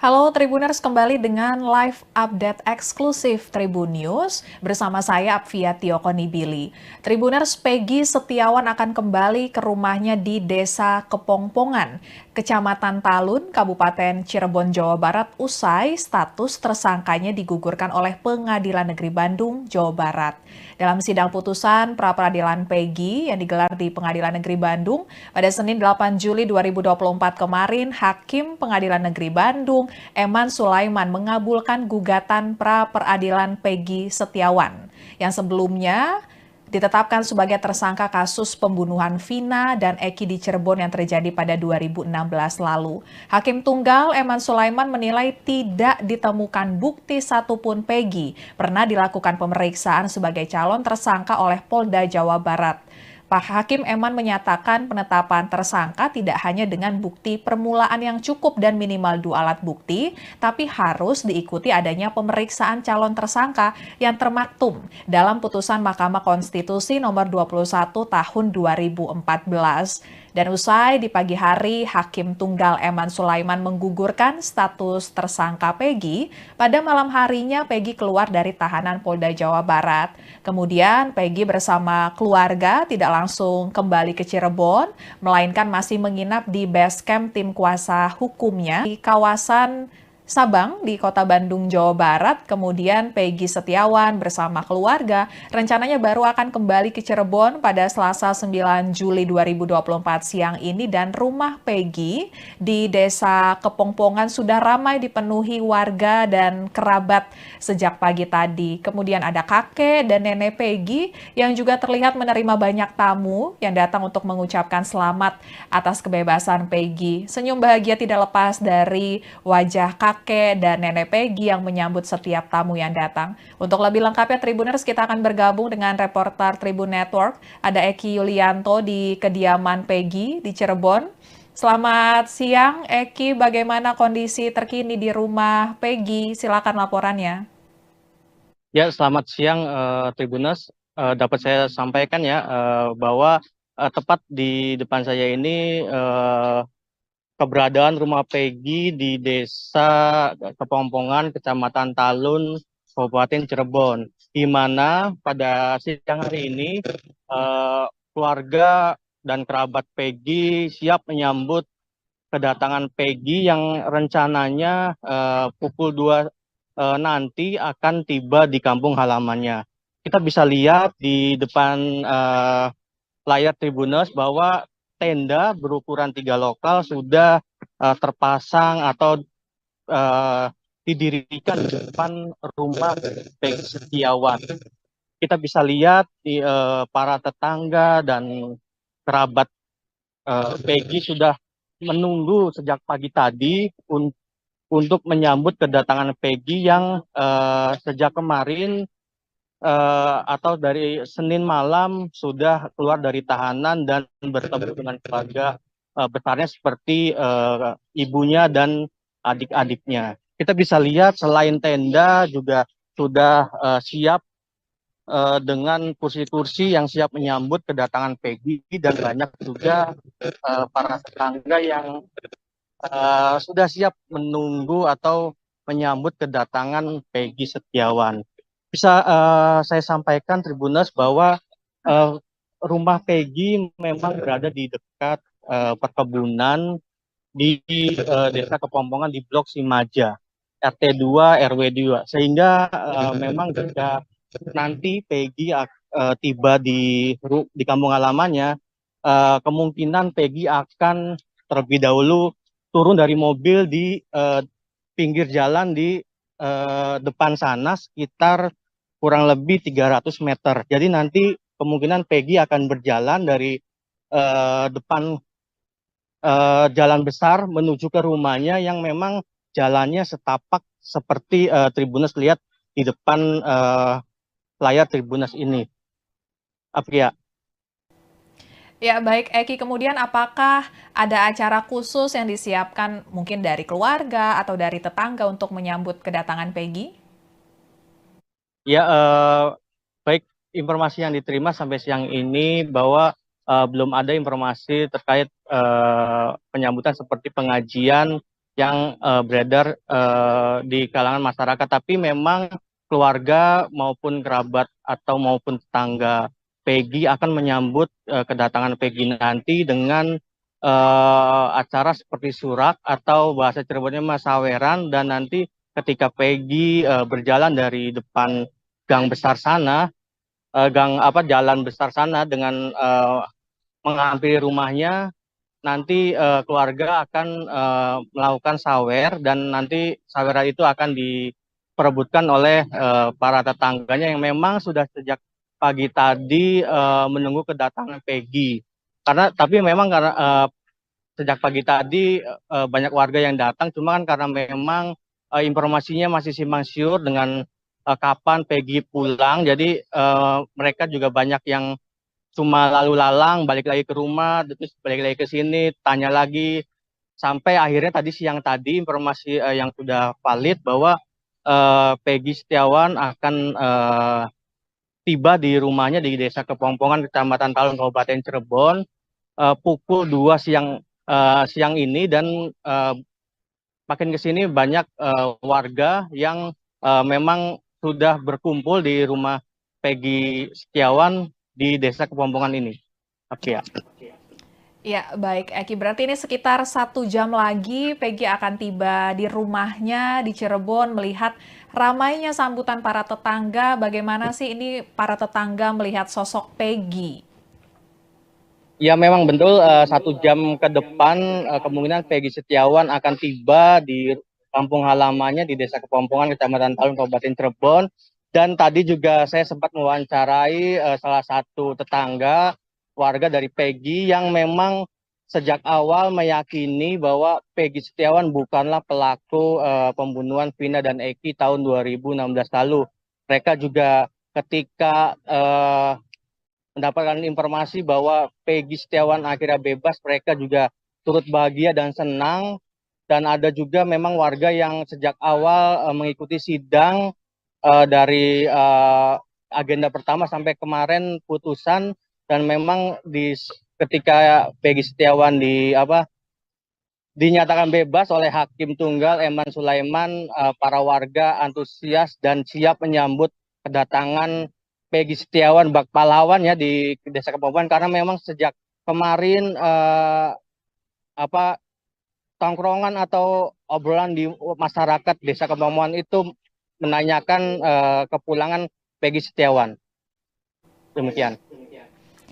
Halo Tribuners, kembali dengan live update eksklusif Tribun News bersama saya Apvia Tiokonibili. Tribuners, Peggy Setiawan akan kembali ke rumahnya di Desa Kepongpongan, Kecamatan Talun, Kabupaten Cirebon, Jawa Barat usai status tersangkanya digugurkan oleh Pengadilan Negeri Bandung, Jawa Barat. Dalam sidang putusan pra-peradilan Peggy yang digelar di Pengadilan Negeri Bandung pada Senin 8 Juli 2024 kemarin, Hakim Pengadilan Negeri Bandung Eman Sulaiman mengabulkan gugatan pra-peradilan Peggy Setiawan yang sebelumnya ditetapkan sebagai tersangka kasus pembunuhan Vina dan Eki di Cirebon yang terjadi pada 2016 lalu. Hakim Tunggal Eman Sulaiman menilai tidak ditemukan bukti satupun Peggy pernah dilakukan pemeriksaan sebagai calon tersangka oleh Polda Jawa Barat. Pak Hakim Eman menyatakan penetapan tersangka tidak hanya dengan bukti permulaan yang cukup dan minimal 2 alat bukti, tapi harus diikuti adanya pemeriksaan calon tersangka yang termaktum dalam putusan Mahkamah Konstitusi nomor 21 tahun 2014. Dan usai di pagi hari, Hakim Tunggal Eman Sulaiman menggugurkan status tersangka Peggy. Pada malam harinya, Peggy keluar dari tahanan Polda Jawa Barat. Kemudian, Peggy bersama keluarga tidak langsung kembali ke Cirebon, melainkan masih menginap di base camp tim kuasa hukumnya di kawasan Sabang di Kota Bandung, Jawa Barat. Kemudian Peggy Setiawan bersama keluarga rencananya baru akan kembali ke Cirebon pada Selasa 9 Juli 2024 siang ini, dan rumah Peggy di Desa Kepongpongan sudah ramai dipenuhi warga dan kerabat sejak pagi tadi. Kemudian ada kakek dan nenek Peggy yang juga terlihat menerima banyak tamu yang datang untuk mengucapkan selamat atas kebebasan Peggy. Senyum bahagia tidak lepas dari wajah kakek dan nenek Peggy yang menyambut setiap tamu yang datang. Untuk lebih lengkapnya Tribuners, kita akan bergabung dengan reporter Tribun Network. Ada Eki Yulianto di kediaman Peggy di Cirebon. Selamat siang Eki, bagaimana kondisi terkini di rumah Peggy? Silakan laporannya. Ya, selamat siang Tribuners. Dapat saya sampaikan ya bahwa tepat di depan saya ini keberadaan rumah Peggy di Desa Kepompongan, Kecamatan Talun, Kabupaten Cirebon, di mana pada siang hari ini keluarga dan kerabat Peggy siap menyambut kedatangan Peggy yang rencananya pukul 2 nanti akan tiba di kampung halamannya. Kita bisa lihat di depan layar Tribuners bahwa tenda berukuran 3 lokal sudah terpasang atau eh, didirikan di depan rumah Peggy Setiawan. Kita bisa lihat di para tetangga dan kerabat Peggy sudah menunggu sejak pagi tadi untuk menyambut kedatangan Peggy yang sejak kemarin atau dari Senin malam sudah keluar dari tahanan dan bertemu dengan keluarga besarnya seperti ibunya dan adik-adiknya. Kita bisa lihat selain tenda juga sudah siap dengan kursi-kursi yang siap menyambut kedatangan Peggy, dan banyak juga para tetangga yang sudah siap menunggu atau menyambut kedatangan Peggy Setiawan. Bisa saya sampaikan Tribuners bahwa eh, rumah Peggy memang berada di dekat perkebunan di Desa Kepompongan di Blok Simaja, RT 2 RW 2. Sehingga memang jika nanti Peggy tiba di kampung halamannya, kemungkinan Peggy akan terlebih dahulu turun dari mobil di pinggir jalan di depan sana sekitar kurang lebih 300 meter. Jadi nanti kemungkinan Peggy akan berjalan dari depan jalan besar menuju ke rumahnya yang memang jalannya setapak seperti Tribuners lihat di depan layar Tribuners ini. Apria. Ya, baik Eki. Kemudian apakah ada acara khusus yang disiapkan mungkin dari keluarga atau dari tetangga untuk menyambut kedatangan Peggy? Ya, baik, informasi yang diterima sampai siang ini bahwa belum ada informasi terkait penyambutan seperti pengajian yang beredar di kalangan masyarakat. Tapi memang keluarga maupun kerabat atau maupun tetangga Peggy akan menyambut kedatangan Peggy nanti dengan acara seperti surak atau bahasa Cirebonnya masaweran, dan nanti ketika Peggy berjalan dari depan gang besar sana, jalan besar sana dengan menghampiri rumahnya, nanti keluarga akan melakukan sawer, dan nanti saweran itu akan diperebutkan oleh para tetangganya yang memang sudah sejak pagi tadi menunggu kedatangan Peggy. Tapi memang karena sejak pagi tadi banyak warga yang datang, cuma kan karena memang informasinya masih simpang siur dengan kapan Peggy pulang, jadi mereka juga banyak yang cuma lalu lalang, balik lagi ke rumah, terus balik lagi ke sini, tanya lagi, sampai akhirnya tadi siang tadi informasi yang sudah valid bahwa Peggy Setiawan akan tiba di rumahnya di Desa Kepompongan, Kecamatan Talun, Kabupaten Cirebon, pukul 2 siang ini, dan makin ke sini banyak warga yang memang sudah berkumpul di rumah Peggy Setiawan di Desa Kepompongan ini. Oke ya. Ya, baik Eki. Berarti ini sekitar 1 jam lagi Peggy akan tiba di rumahnya di Cirebon, melihat ramainya sambutan para tetangga. Bagaimana sih ini para tetangga melihat sosok Peggy? Ya memang betul, 1 jam ke depan kemungkinan Peggy Setiawan akan tiba di kampung halamannya di Desa Kepompongan, Kecamatan Talun, Kabupaten Cirebon. Dan tadi juga saya sempat mewawancarai salah satu tetangga warga dari Peggy yang memang sejak awal meyakini bahwa Peggy Setiawan bukanlah pelaku pembunuhan Vina dan Eki tahun 2016 lalu. Mereka juga ketika mendapatkan informasi bahwa Peggy Setiawan akhirnya bebas, mereka juga turut bahagia dan senang. Dan ada juga memang warga yang sejak awal mengikuti sidang dari agenda pertama sampai kemarin putusan, dan memang ketika Peggy Setiawan dinyatakan bebas oleh Hakim Tunggal Eman Sulaiman, para warga antusias dan siap menyambut kedatangan Peggy Setiawan bak pahlawan ya di Desa Kepompongan, karena memang sejak kemarin tongkrongan atau obrolan di masyarakat Desa Kepompongan itu menanyakan kepulangan Peggy Setiawan. Demikian.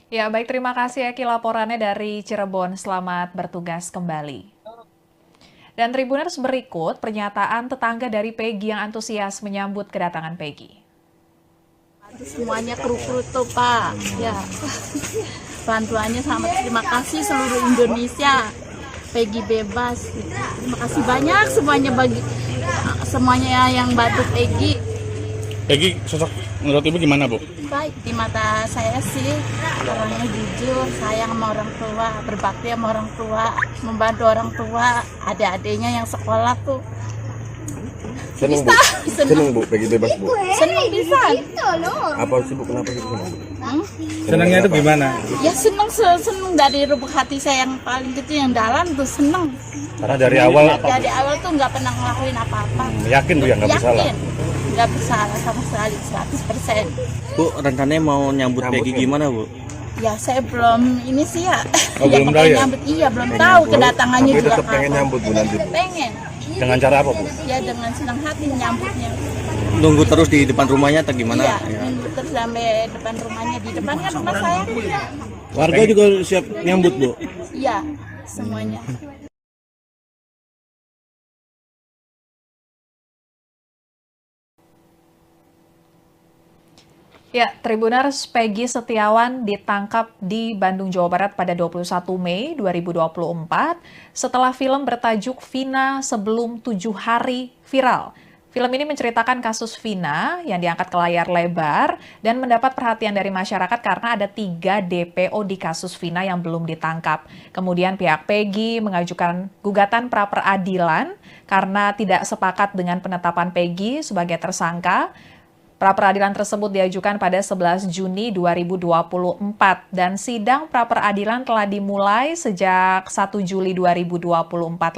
Ya, baik, terima kasih Eki laporannya dari Cirebon. Selamat bertugas kembali. Dan Tribuners, berikut pernyataan tetangga dari Peggy yang antusias menyambut kedatangan Peggy. Semuanya kru-kru tuh Pak, ya bantuannya sangat terima kasih seluruh Indonesia. Peggy bebas, terima kasih banyak semuanya bagi semuanya yang bantu Peggy. Peggy sosok menurut Ibu gimana, Bu? Baik, di mata saya sih orangnya jujur, sayang sama orang tua, berbakti sama orang tua, membantu orang tua, adik-adiknya yang sekolah tuh. Seneng, Bu? Seneng, Bu, Peggy bebas, Bu? Seneng bisa. Apa sih, Bu? Kenapa gitu, Bu? Senangnya itu gimana? Ya seneng dari lubuk hati saya yang paling kecil, yang dalam tuh seneng. Karena dari awal Tuh nggak pernah ngelakuin apa-apa. yakin, Bu, ya nggak bersalah? Yakin, nggak bersalah sama sekali, 100%. Bu, rencananya mau nyambut Peggy gimana, Bu? Ya saya belum ini sih ya. Oh, belum tahu ya? Nyambut, iya belum tahu kedatangannya Tapi juga tetap pengen nyambut, Bu, nanti, Bu. Pengen. Dengan cara apa, Bu? Ya dengan senang hati nyambutnya. Nunggu terus di depan rumahnya atau gimana? Iya, nunggu terus sampai depan rumahnya. Di depan kan rumah saya. Warga juga siap nyambut, Bu? Iya, semuanya. Ya, Tribuners, Peggy Setiawan ditangkap di Bandung, Jawa Barat pada 21 Mei 2024 setelah film bertajuk Vina Sebelum 7 Hari viral. Film ini menceritakan kasus Vina yang diangkat ke layar lebar dan mendapat perhatian dari masyarakat karena ada 3 DPO di kasus Vina yang belum ditangkap. Kemudian pihak Peggy mengajukan gugatan pra-peradilan karena tidak sepakat dengan penetapan Peggy sebagai tersangka. Pra-peradilan tersebut diajukan pada 11 Juni 2024 dan sidang pra-peradilan telah dimulai sejak 1 Juli 2024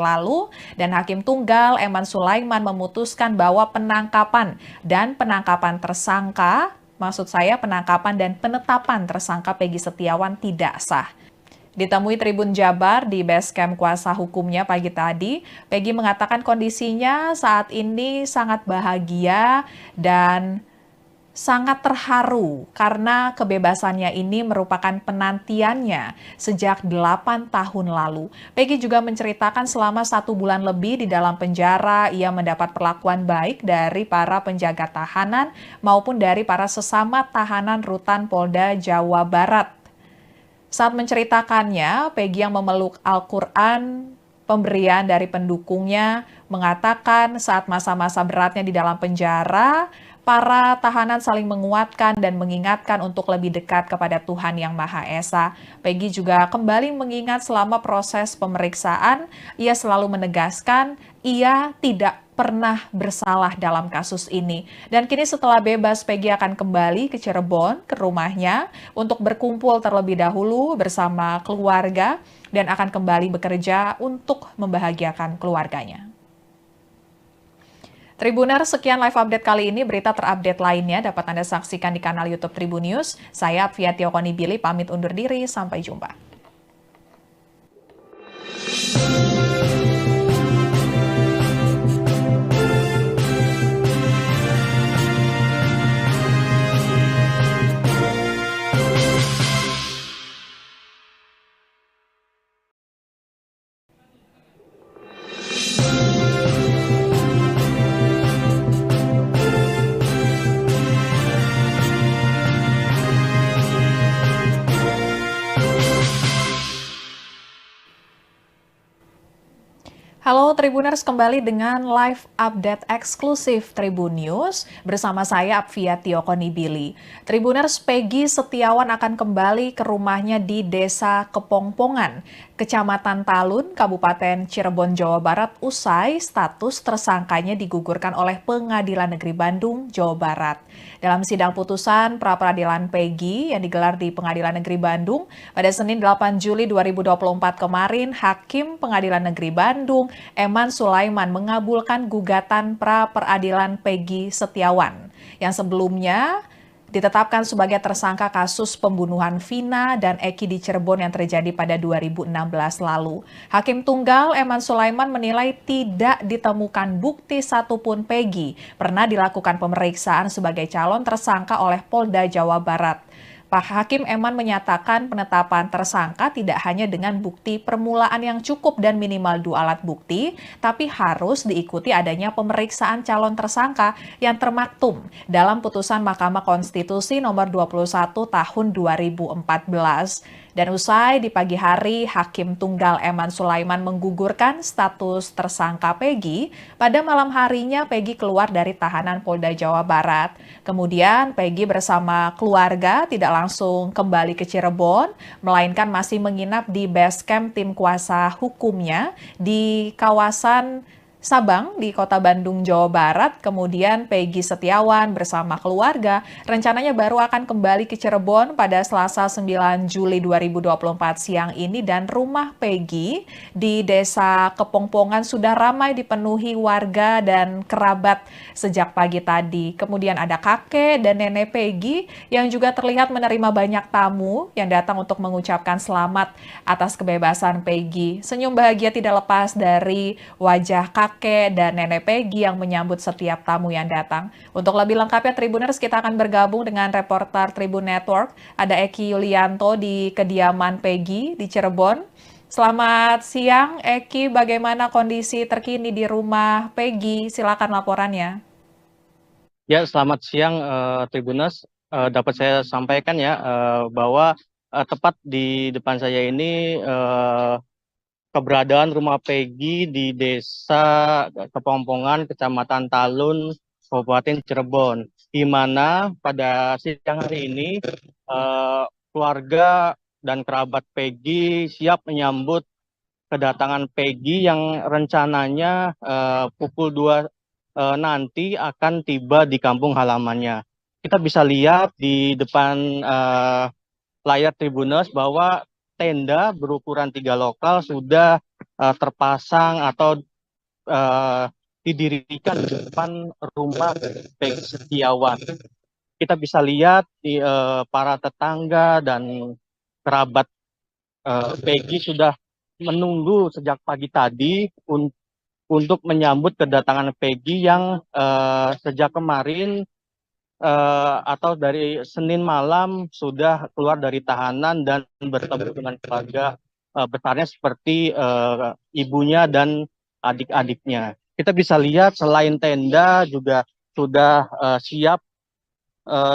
lalu dan Hakim Tunggal Eman Sulaiman memutuskan bahwa penangkapan dan penangkapan tersangka, maksud saya penangkapan dan penetapan tersangka Peggy Setiawan tidak sah. Ditemui Tribun Jabar di base camp kuasa hukumnya pagi tadi, Peggy mengatakan kondisinya saat ini sangat bahagia dan sangat terharu karena kebebasannya ini merupakan penantiannya sejak 8 tahun lalu. Peggy juga menceritakan selama 1 bulan lebih di dalam penjara, ia mendapat perlakuan baik dari para penjaga tahanan maupun dari para sesama tahanan rutan Polda Jawa Barat. Saat menceritakannya, Peggy yang memeluk Al-Quran, pemberian dari pendukungnya, mengatakan saat masa-masa beratnya di dalam penjara, para tahanan saling menguatkan dan mengingatkan untuk lebih dekat kepada Tuhan Yang Maha Esa. Peggy juga kembali mengingat selama proses pemeriksaan, ia selalu menegaskan ia tidak pernah bersalah dalam kasus ini. Dan kini setelah bebas, Peggy akan kembali ke Cirebon, ke rumahnya, untuk berkumpul terlebih dahulu bersama keluarga dan akan kembali bekerja untuk membahagiakan keluarganya. Tribuner, sekian live update kali ini. Berita terupdate lainnya dapat Anda saksikan di kanal YouTube Tribun News. Saya Apvia Tiokoni Billy, pamit undur diri. Sampai jumpa. Halo Tribuners, kembali dengan live update eksklusif Tribun News bersama saya Apvia Tiokoni Billy. Tribuners, Peggy Setiawan akan kembali ke rumahnya di Desa Kepongpongan, Kecamatan Talun, Kabupaten Cirebon, Jawa Barat usai status tersangkanya digugurkan oleh Pengadilan Negeri Bandung, Jawa Barat. Dalam sidang putusan pra-peradilan Peggy yang digelar di Pengadilan Negeri Bandung pada Senin 8 Juli 2024 kemarin, Hakim Pengadilan Negeri Bandung Eman Sulaiman mengabulkan gugatan pra-peradilan Peggy Setiawan yang sebelumnya ditetapkan sebagai tersangka kasus pembunuhan Vina dan Eki di Cirebon yang terjadi pada 2016 lalu. Hakim Tunggal Eman Sulaiman menilai tidak ditemukan bukti satupun Peggy pernah dilakukan pemeriksaan sebagai calon tersangka oleh Polda Jawa Barat. Pak Hakim Eman menyatakan penetapan tersangka tidak hanya dengan bukti permulaan yang cukup dan minimal 2 alat bukti, tapi harus diikuti adanya pemeriksaan calon tersangka yang termaktum dalam putusan Mahkamah Konstitusi nomor 21 tahun 2014. Dan usai di pagi hari, Hakim Tunggal Eman Sulaiman menggugurkan status tersangka Peggy. Pada malam harinya, Peggy keluar dari tahanan Polda Jawa Barat. Kemudian, Peggy bersama keluarga tidak langsung kembali ke Cirebon, melainkan masih menginap di base camp tim kuasa hukumnya di kawasan Sabang di Kota Bandung, Jawa Barat. Kemudian Peggy Setiawan bersama keluarga rencananya baru akan kembali ke Cirebon pada Selasa 9 Juli 2024 siang ini, dan rumah Peggy di Desa Kepongpongan sudah ramai dipenuhi warga dan kerabat sejak pagi tadi. Kemudian ada kakek dan nenek Peggy yang juga terlihat menerima banyak tamu yang datang untuk mengucapkan selamat atas kebebasan Peggy. Senyum bahagia tidak lepas dari wajah kakek dan nenek Peggy yang menyambut setiap tamu yang datang. Untuk lebih lengkapnya Tribuners, kita akan bergabung dengan reporter Tribun Network. Ada Eki Yulianto di kediaman Peggy di Cirebon. Selamat siang Eki, bagaimana kondisi terkini di rumah Peggy? Silakan laporannya. Ya, selamat siang Tribuners. Dapat saya sampaikan ya bahwa tepat di depan saya ini keberadaan rumah Peggy di Desa Kepongpongan, Kecamatan Talun, Kabupaten Cirebon, di mana pada siang hari ini keluarga dan kerabat Peggy siap menyambut kedatangan Peggy yang rencananya pukul 2 nanti akan tiba di kampung halamannya. kita bisa lihat di depan layar Tribunnews bahwa tenda berukuran 3 lokal sudah terpasang atau didirikan di depan rumah Peggy Setiawan. Kita bisa lihat di para tetangga dan kerabat Peggy sudah menunggu sejak pagi tadi untuk menyambut kedatangan Peggy yang sejak kemarin atau dari Senin malam sudah keluar dari tahanan dan bertemu dengan keluarga besarnya seperti ibunya dan adik-adiknya. Kita bisa lihat selain tenda juga sudah siap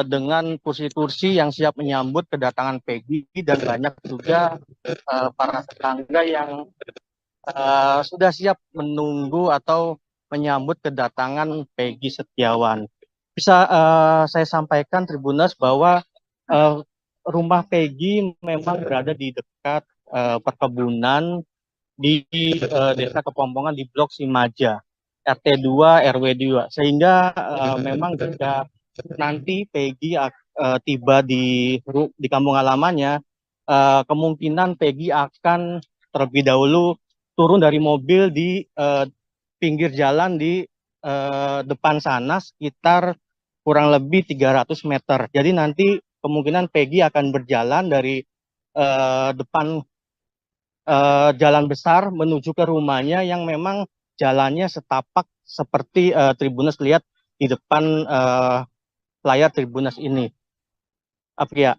dengan kursi-kursi yang siap menyambut kedatangan Peggy, dan banyak juga para tetangga yang sudah siap menunggu atau menyambut kedatangan Peggy Setiawan. Bisa saya sampaikan Tribunnews bahwa rumah Peggy memang berada di dekat perkebunan di Desa Kepompongan di Blok Simaja, RT 2 RW 2. Sehingga memang jika nanti Peggy tiba di kampung halamannya, kemungkinan Peggy akan terlebih dahulu turun dari mobil di pinggir jalan di depan sana sekitar kurang lebih 300 meter. Jadi nanti kemungkinan Peggy akan berjalan dari depan jalan besar menuju ke rumahnya yang memang jalannya setapak seperti Tribunnews lihat di depan layar Tribunnews ini. Apria.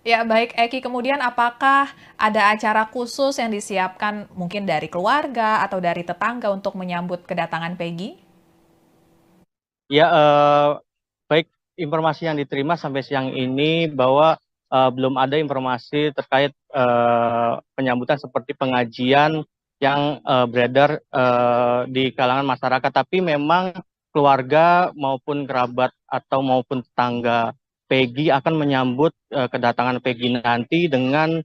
Ya, baik Eki. Kemudian apakah ada acara khusus yang disiapkan mungkin dari keluarga atau dari tetangga untuk menyambut kedatangan Peggy? Ya, baik, informasi yang diterima sampai siang ini bahwa belum ada informasi terkait penyambutan seperti pengajian yang beredar di kalangan masyarakat. Tapi memang keluarga maupun kerabat atau maupun tetangga Peggy akan menyambut kedatangan Peggy nanti dengan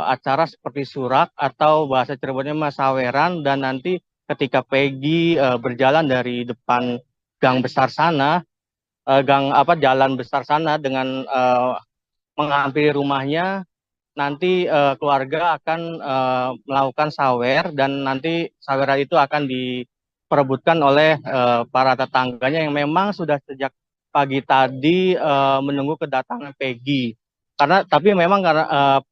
acara seperti surak atau bahasa Cirebonnya masaweran, dan nanti ketika Peggy berjalan dari depan gang besar sana, jalan besar sana dengan menghampiri rumahnya, nanti keluarga akan melakukan sawer, dan nanti saweran itu akan diperebutkan oleh para tetangganya yang memang sudah sejak pagi tadi menunggu kedatangan Peggy. Tapi memang karena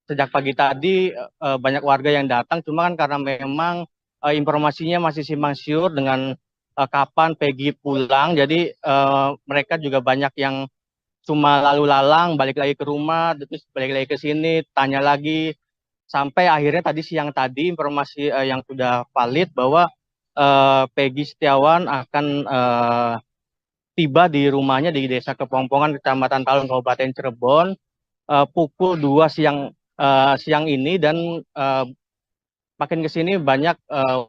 sejak pagi tadi banyak warga yang datang, cuma kan karena memang informasinya masih simpang siur dengan kapan Peggy pulang, jadi mereka juga banyak yang cuma lalu lalang, balik lagi ke rumah, terus balik lagi ke sini, tanya lagi, sampai akhirnya tadi siang tadi informasi yang sudah valid bahwa Peggy Setiawan akan tiba di rumahnya di Desa Kepompongan, Kecamatan Talun, Kabupaten Cirebon, pukul 2 siang ini, dan makin ke sini banyak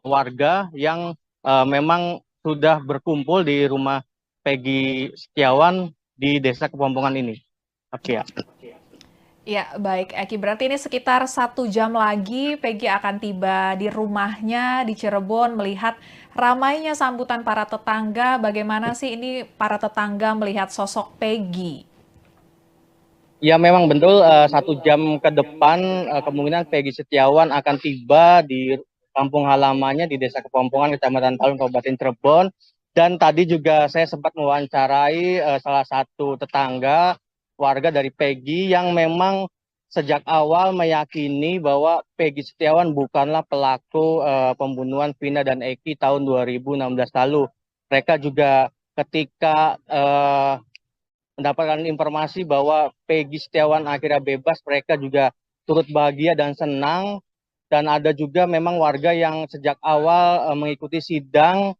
warga yang memang sudah berkumpul di rumah Peggy Setiawan di Desa Kepompongan ini. Oke ya. Ya, baik Eki. Berarti ini sekitar 1 jam lagi Peggy akan tiba di rumahnya di Cirebon, melihat ramainya sambutan para tetangga. Bagaimana sih ini para tetangga melihat sosok Peggy? Ya, memang betul 1 jam ke depan kemungkinan Peggy Setiawan akan tiba di kampung halamannya di Desa Kepompongan, Kecamatan Talun, Kabupaten Cirebon. Dan tadi juga saya sempat mewawancarai salah satu tetangga warga dari Peggy yang memang sejak awal meyakini bahwa Peggy Setiawan bukanlah pelaku pembunuhan Vina dan Eki tahun 2016 lalu. Mereka juga ketika mendapatkan informasi bahwa Peggy Setiawan akhirnya bebas, mereka juga turut bahagia dan senang. Dan ada juga memang warga yang sejak awal mengikuti sidang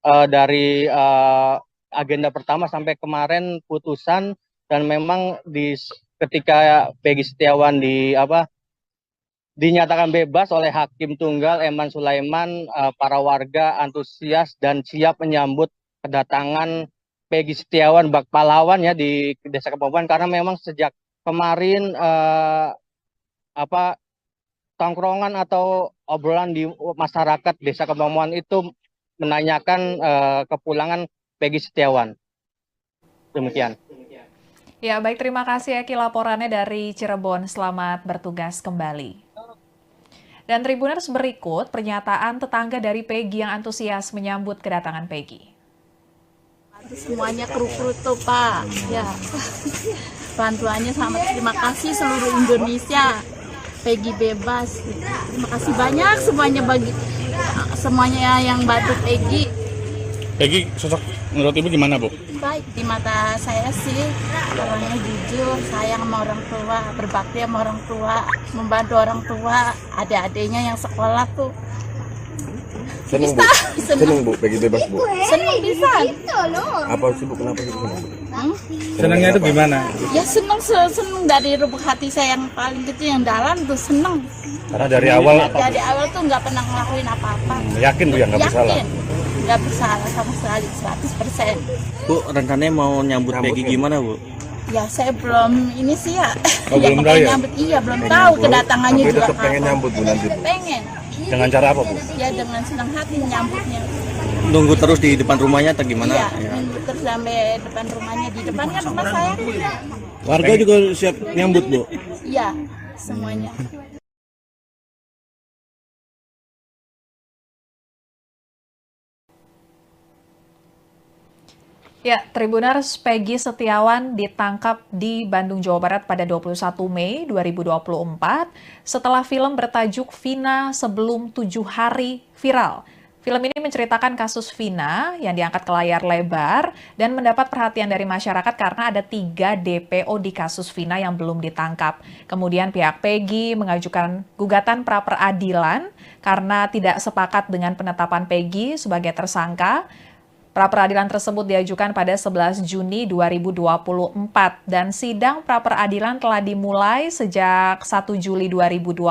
dari agenda pertama sampai kemarin putusan, dan memang ketika Peggy Setiawan dinyatakan bebas oleh Hakim Tunggal Eman Sulaiman, para warga antusias dan siap menyambut kedatangan Peggy Setiawan, bak pahlawan ya di Desa Kepompongan, karena memang sejak kemarin tongkrongan atau obrolan di masyarakat Desa Kepompongan itu menanyakan kepulangan Peggy Setiawan. Demikian. Ya, baik, terima kasih Eki laporannya dari Cirebon. Selamat bertugas kembali. Dan Tribuners, berikut pernyataan tetangga dari Peggy yang antusias menyambut kedatangan Peggy. Semuanya kru-kru tuh Pak, ya. Bantuannya sama, terima kasih seluruh Indonesia. Peggy bebas. Terima kasih banyak semuanya yang bantu Peggy. Peggy sosok menurut Ibu gimana, Bu? Baik di mata saya sih, orangnya jujur, sayang sama orang tua, berbakti sama orang tua, membantu orang tua, adik-adiknya yang sekolah tuh. Seneng Bu. Seneng Bu, Peggy bebas Bu. Seneng bisa. Apa sih Bu, kenapa gitu seneng Bu? Senangnya itu gimana? Ya seneng dari lubuk hati saya yang paling kecil yang dalam tuh seneng. Karena dari awal Dari awal tuh nggak pernah ngelakuin apa-apa. yakin Bu ya nggak bersalah. Yakin, nggak bersalah sama sekali 100%. Bu, rencananya mau nyambut Peggy gimana, Bu? Ya saya belum ini sih ya. Oh, Ya, belum pengen tahu ya? nyambut, iya belum tahu kedatangannya Tapi juga tetap pengen kapan. nyambut Bu nanti Bu. Pengen. Dengan cara apa Bu? Ya dengan senang hati menyambutnya. Nunggu terus di depan rumahnya atau gimana? Iya, Ya. nunggu terus sampai depan rumahnya. Di depan kan rumah saya. Warga juga siap nyambut, Bu? Iya, semuanya. Ya, Tribuners, Peggy Setiawan ditangkap di Bandung, Jawa Barat pada 21 Mei 2024 setelah film bertajuk Vina Sebelum 7 Hari viral. Film ini menceritakan kasus Vina yang diangkat ke layar lebar dan mendapat perhatian dari masyarakat karena ada 3 DPO di kasus Vina yang belum ditangkap. Kemudian pihak Peggy mengajukan gugatan pra-peradilan karena tidak sepakat dengan penetapan Peggy sebagai tersangka. Pra-peradilan tersebut diajukan pada 11 Juni 2024 dan sidang pra-peradilan telah dimulai sejak 1 Juli 2024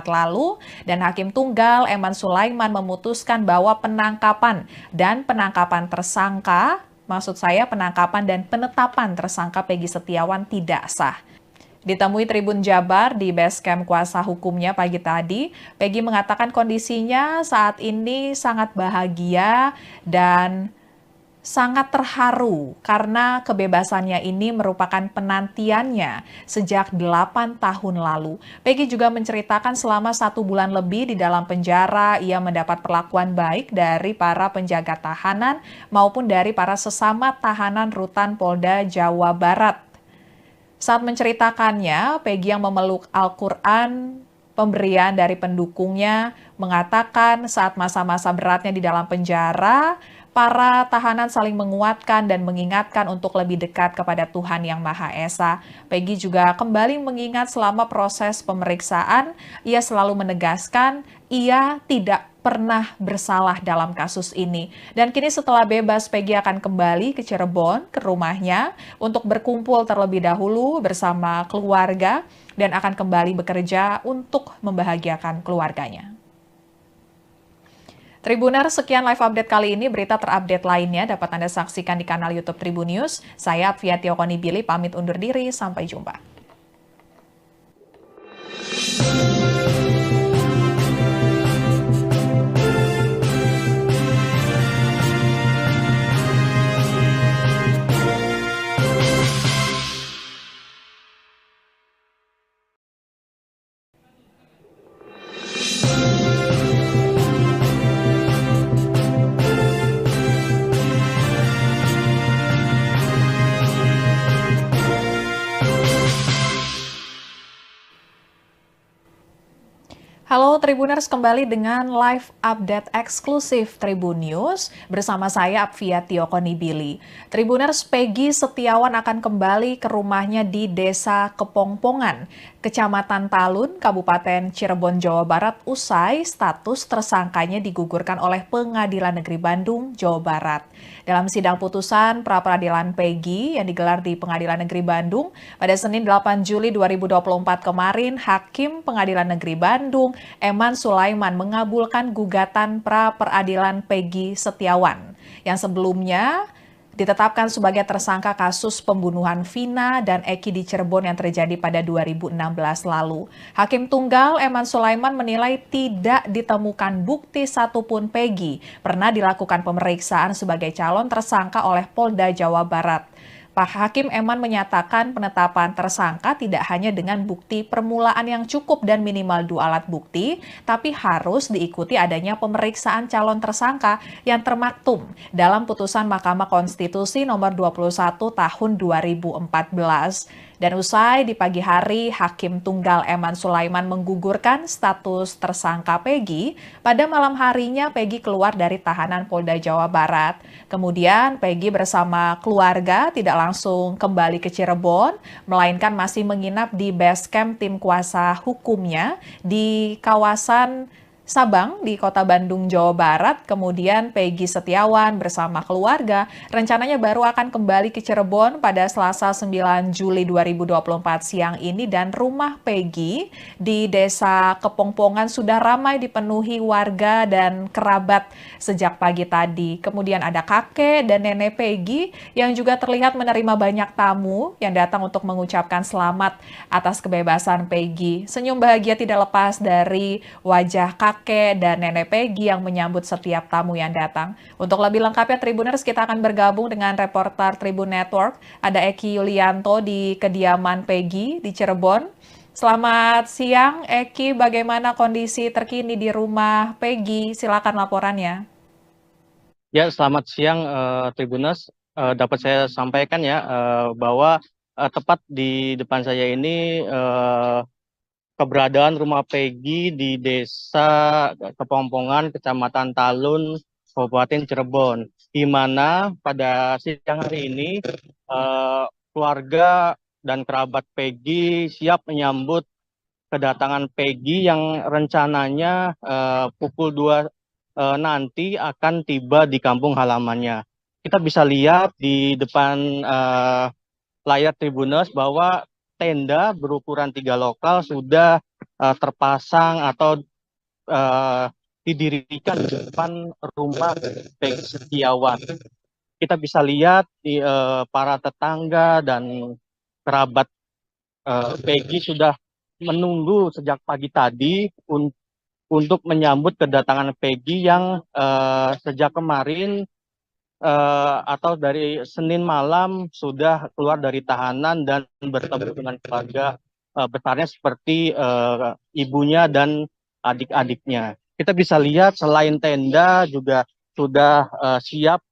lalu dan Hakim Tunggal Eman Sulaiman memutuskan bahwa penangkapan dan penangkapan tersangka, maksud saya penangkapan dan penetapan tersangka Peggy Setiawan tidak sah. Ditemui Tribun Jabar di basecamp kuasa hukumnya pagi tadi, Peggy mengatakan kondisinya saat ini sangat bahagia dan sangat terharu karena kebebasannya ini merupakan penantiannya sejak 8 tahun lalu. Peggy juga menceritakan selama 1 bulan lebih di dalam penjara, ia mendapat perlakuan baik dari para penjaga tahanan maupun dari para sesama tahanan rutan Polda Jawa Barat. Saat menceritakannya, Peggy yang memeluk Al-Quran, pemberian dari pendukungnya, mengatakan saat masa-masa beratnya di dalam penjara, para tahanan saling menguatkan dan mengingatkan untuk lebih dekat kepada Tuhan Yang Maha Esa. Peggy juga kembali mengingat selama proses pemeriksaan, ia selalu menegaskan ia tidak pernah bersalah dalam kasus ini. Dan kini setelah bebas, Peggy akan kembali ke Cirebon, ke rumahnya, untuk berkumpul terlebih dahulu bersama keluarga dan akan kembali bekerja untuk membahagiakan keluarganya. Tribuner, sekian live update kali ini. Berita terupdate lainnya dapat Anda saksikan di kanal YouTube Tribun News. Saya Apvia Tiokoni-Billy pamit undur diri. Sampai jumpa. Halo Tribuners, kembali dengan live update eksklusif Tribun News bersama saya Apvia Tiokoni-Billy. Tribuners, Peggy Setiawan akan kembali ke rumahnya di Desa Kepongpongan, Kecamatan Talun, Kabupaten Cirebon, Jawa Barat usai status tersangkanya digugurkan oleh Pengadilan Negeri Bandung, Jawa Barat. Dalam sidang putusan pra-peradilan Peggy yang digelar di Pengadilan Negeri Bandung pada Senin 8 Juli 2024 kemarin, Hakim Pengadilan Negeri Bandung Eman Sulaiman mengabulkan gugatan pra-peradilan Peggy Setiawan yang sebelumnya ditetapkan sebagai tersangka kasus pembunuhan Vina dan Eki di Cirebon yang terjadi pada 2016 lalu. Hakim Tunggal Eman Sulaiman menilai tidak ditemukan bukti satupun Peggy pernah dilakukan pemeriksaan sebagai calon tersangka oleh Polda Jawa Barat. Pak Hakim Eman menyatakan penetapan tersangka tidak hanya dengan bukti permulaan yang cukup dan minimal 2 alat bukti, tapi harus diikuti adanya pemeriksaan calon tersangka yang termaktum dalam putusan Mahkamah Konstitusi nomor 21 tahun 2014. Dan usai di pagi hari, Hakim Tunggal Eman Sulaiman menggugurkan status tersangka Peggy. Pada malam harinya, Peggy keluar dari tahanan Polda Jawa Barat. Kemudian, Peggy bersama keluarga tidak langsung kembali ke Cirebon, melainkan masih menginap di base camp tim kuasa hukumnya di kawasan Sabang di Kota Bandung, Jawa Barat. Kemudian Peggy Setiawan bersama keluarga rencananya baru akan kembali ke Cirebon pada Selasa 9 Juli 2024 siang ini, dan rumah Peggy di Desa Kepongpongan sudah ramai dipenuhi warga dan kerabat sejak pagi tadi. Kemudian ada kakek dan nenek Peggy yang juga terlihat menerima banyak tamu yang datang untuk mengucapkan selamat atas kebebasan Peggy. Senyum bahagia tidak lepas dari wajah kakek dan nenek Peggy yang menyambut setiap tamu yang datang. Untuk lebih lengkapnya Tribuners, kita akan bergabung dengan reporter Tribun Network. Ada Eki Yulianto di kediaman Peggy di Cirebon. Selamat siang Eki, bagaimana kondisi terkini di rumah Peggy? Silakan laporannya. Ya, selamat siang Tribuners. Dapat saya sampaikan ya bahwa tepat di depan saya ini keberadaan rumah Peggy di Desa Kepongpongan, Kecamatan Talun, Kabupaten Cirebon, di mana pada siang hari ini keluarga dan kerabat Peggy siap menyambut kedatangan Peggy yang rencananya pukul 2 nanti akan tiba di kampung halamannya. Kita bisa lihat di depan layar Tribuners bahwa tenda berukuran 3 lokal sudah terpasang atau didirikan di depan rumah Peggy Setiawan. Kita bisa lihat di para tetangga dan kerabat Peggy sudah menunggu sejak pagi tadi untuk menyambut kedatangan Peggy yang sejak kemarin atau dari Senin malam sudah keluar dari tahanan dan bertemu dengan keluarga besarnya seperti ibunya dan adik-adiknya. Kita bisa lihat selain tenda juga sudah siap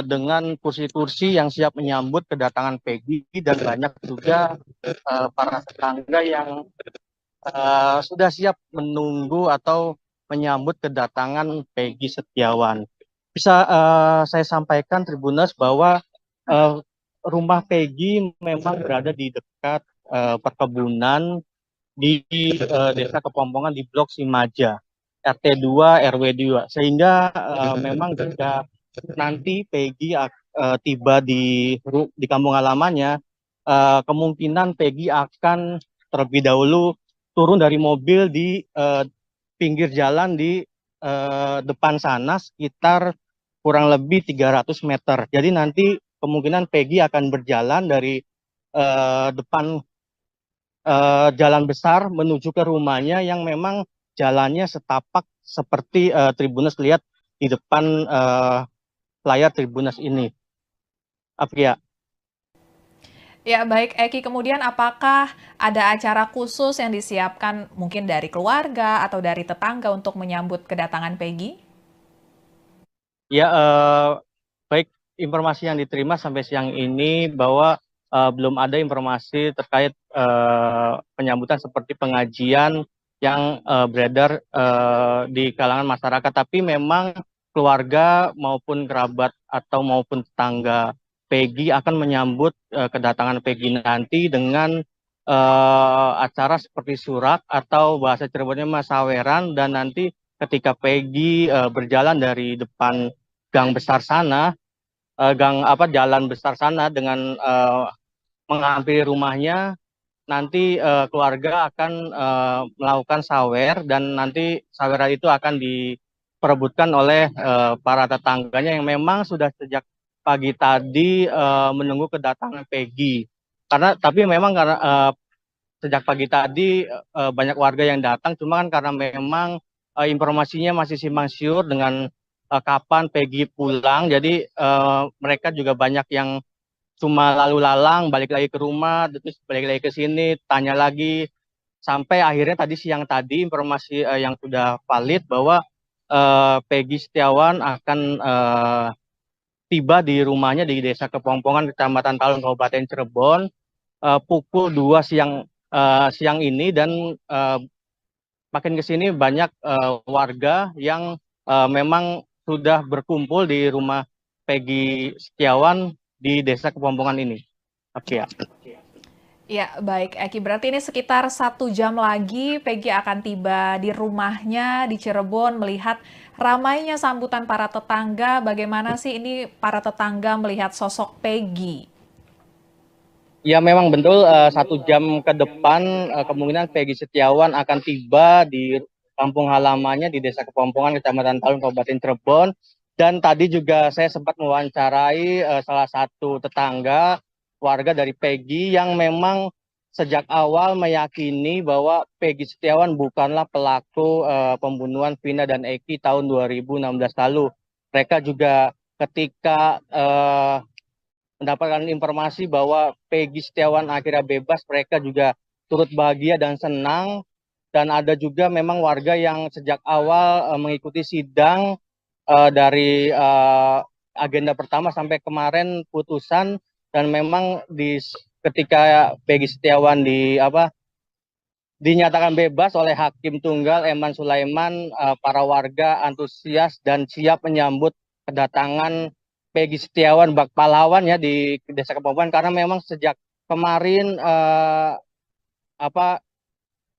dengan kursi-kursi yang siap menyambut kedatangan Peggy, dan banyak juga para tetangga yang sudah siap menunggu atau menyambut kedatangan Peggy Setiawan. Bisa saya sampaikan Tribuners bahwa rumah Peggy memang berada di dekat perkebunan di Desa Kepongpongan di Blok Simaja, RT 2 RW 2, sehingga memang jika nanti Peggy tiba di kampung halamannya, kemungkinan Peggy akan terlebih dahulu turun dari mobil di pinggir jalan di depan sana sekitar kurang lebih 300 meter. Jadi nanti kemungkinan Peggy akan berjalan dari depan jalan besar menuju ke rumahnya yang memang jalannya setapak seperti Tribuners lihat di depan layar Tribuners ini. Afia. Ya, baik Eki, kemudian apakah ada acara khusus yang disiapkan mungkin dari keluarga atau dari tetangga untuk menyambut kedatangan Peggy? Ya, baik, informasi yang diterima sampai siang ini bahwa belum ada informasi terkait penyambutan seperti pengajian yang beredar di kalangan masyarakat, tapi memang keluarga maupun kerabat atau maupun tetangga Peggy akan menyambut kedatangan Peggy nanti dengan acara seperti surak atau bahasa Cirebonnya masaweran, dan nanti ketika Peggy berjalan dari depan gang besar sana, jalan besar sana dengan menghampiri rumahnya, nanti keluarga akan melakukan sawer, dan nanti sawer itu akan diperebutkan oleh para tetangganya yang memang sudah sejak pagi tadi menunggu kedatangan Peggy. Tapi memang karena sejak pagi tadi banyak warga yang datang, cuma kan karena memang informasinya masih simpang siur dengan kapan Peggy pulang, jadi mereka juga banyak yang cuma lalu lalang, balik lagi ke rumah, terus balik lagi ke sini, tanya lagi, sampai akhirnya siang tadi informasi yang sudah valid bahwa Peggy Setiawan akan tiba di rumahnya di Desa Kepongpongan, Kecamatan Talun, Kabupaten Cirebon, pukul 2 siang ini, dan makin ke sini banyak warga yang memang sudah berkumpul di rumah Peggy Setiawan di Desa Kepompongan ini. Oke ya. Ya, baik Eki. Berarti ini sekitar 1 jam lagi Peggy akan tiba di rumahnya di Cirebon. Melihat ramainya sambutan para tetangga, bagaimana sih ini para tetangga melihat sosok Peggy? Ya memang betul, 1 jam ke depan kemungkinan Peggy Setiawan akan tiba di kampung halamannya di Desa Kepompongan, Kecamatan Talun, Kabupaten Cirebon. Dan tadi juga saya sempat mewawancarai salah satu tetangga warga dari Peggy yang memang sejak awal meyakini bahwa Peggy Setiawan bukanlah pelaku pembunuhan Vina dan Eki tahun 2016 lalu. Mereka juga ketika mendapatkan informasi bahwa Peggy Setiawan akhirnya bebas, mereka juga turut bahagia dan senang. Dan ada juga memang warga yang sejak awal mengikuti sidang dari agenda pertama sampai kemarin putusan, dan memang ketika Peggy Setiawan dinyatakan bebas oleh Hakim Tunggal Eman Sulaiman, para warga antusias dan siap menyambut kedatangan Peggy Setiawan bak pahlawan ya di Desa Kepompongan, karena memang sejak kemarin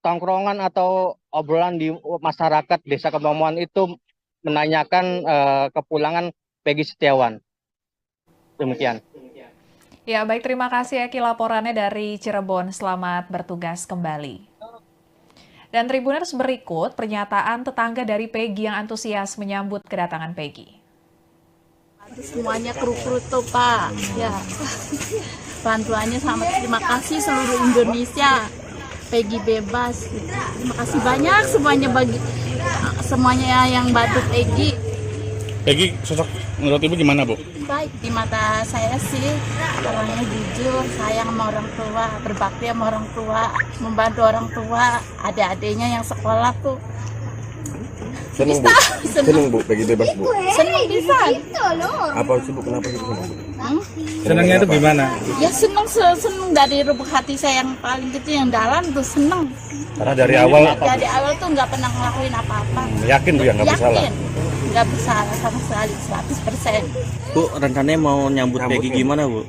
tongkrongan atau obrolan di masyarakat Desa Kepompongan itu menanyakan kepulangan Peggy Setiawan. Demikian. Ya, baik, terima kasih Eki laporannya dari Cirebon. Selamat bertugas kembali. Dan Tribuners, berikut pernyataan tetangga dari Peggy yang antusias menyambut kedatangan Peggy. Semuanya kru-kru tuh Pak, ya bantuannya sama, terima kasih seluruh Indonesia, Peggy bebas, terima kasih banyak semuanya bagi semuanya yang bantu Peggy. Peggy sosok menurut Ibu gimana, Bu? Baik di mata saya sih, orangnya jujur, sayang sama orang tua, berbakti sama orang tua, membantu orang tua, adik-adiknya yang sekolah tuh. Seneng Bu, seneng Bu, Peggy bebas Bu. Seneng bisa. Apa sih Bu, kenapa sih Bu seneng Bu? Senangnya itu gimana? Ya seneng dari lubuk hati saya yang paling kecil, yang dalam tuh seneng. Karena dari awal Dari awal tuh nggak pernah ngelakuin apa-apa. yakin Bu ya nggak bersalah. Yakin, nggak bersalah sama sekali, 100%. Bu, rencananya mau nyambut Peggy gimana, Bu?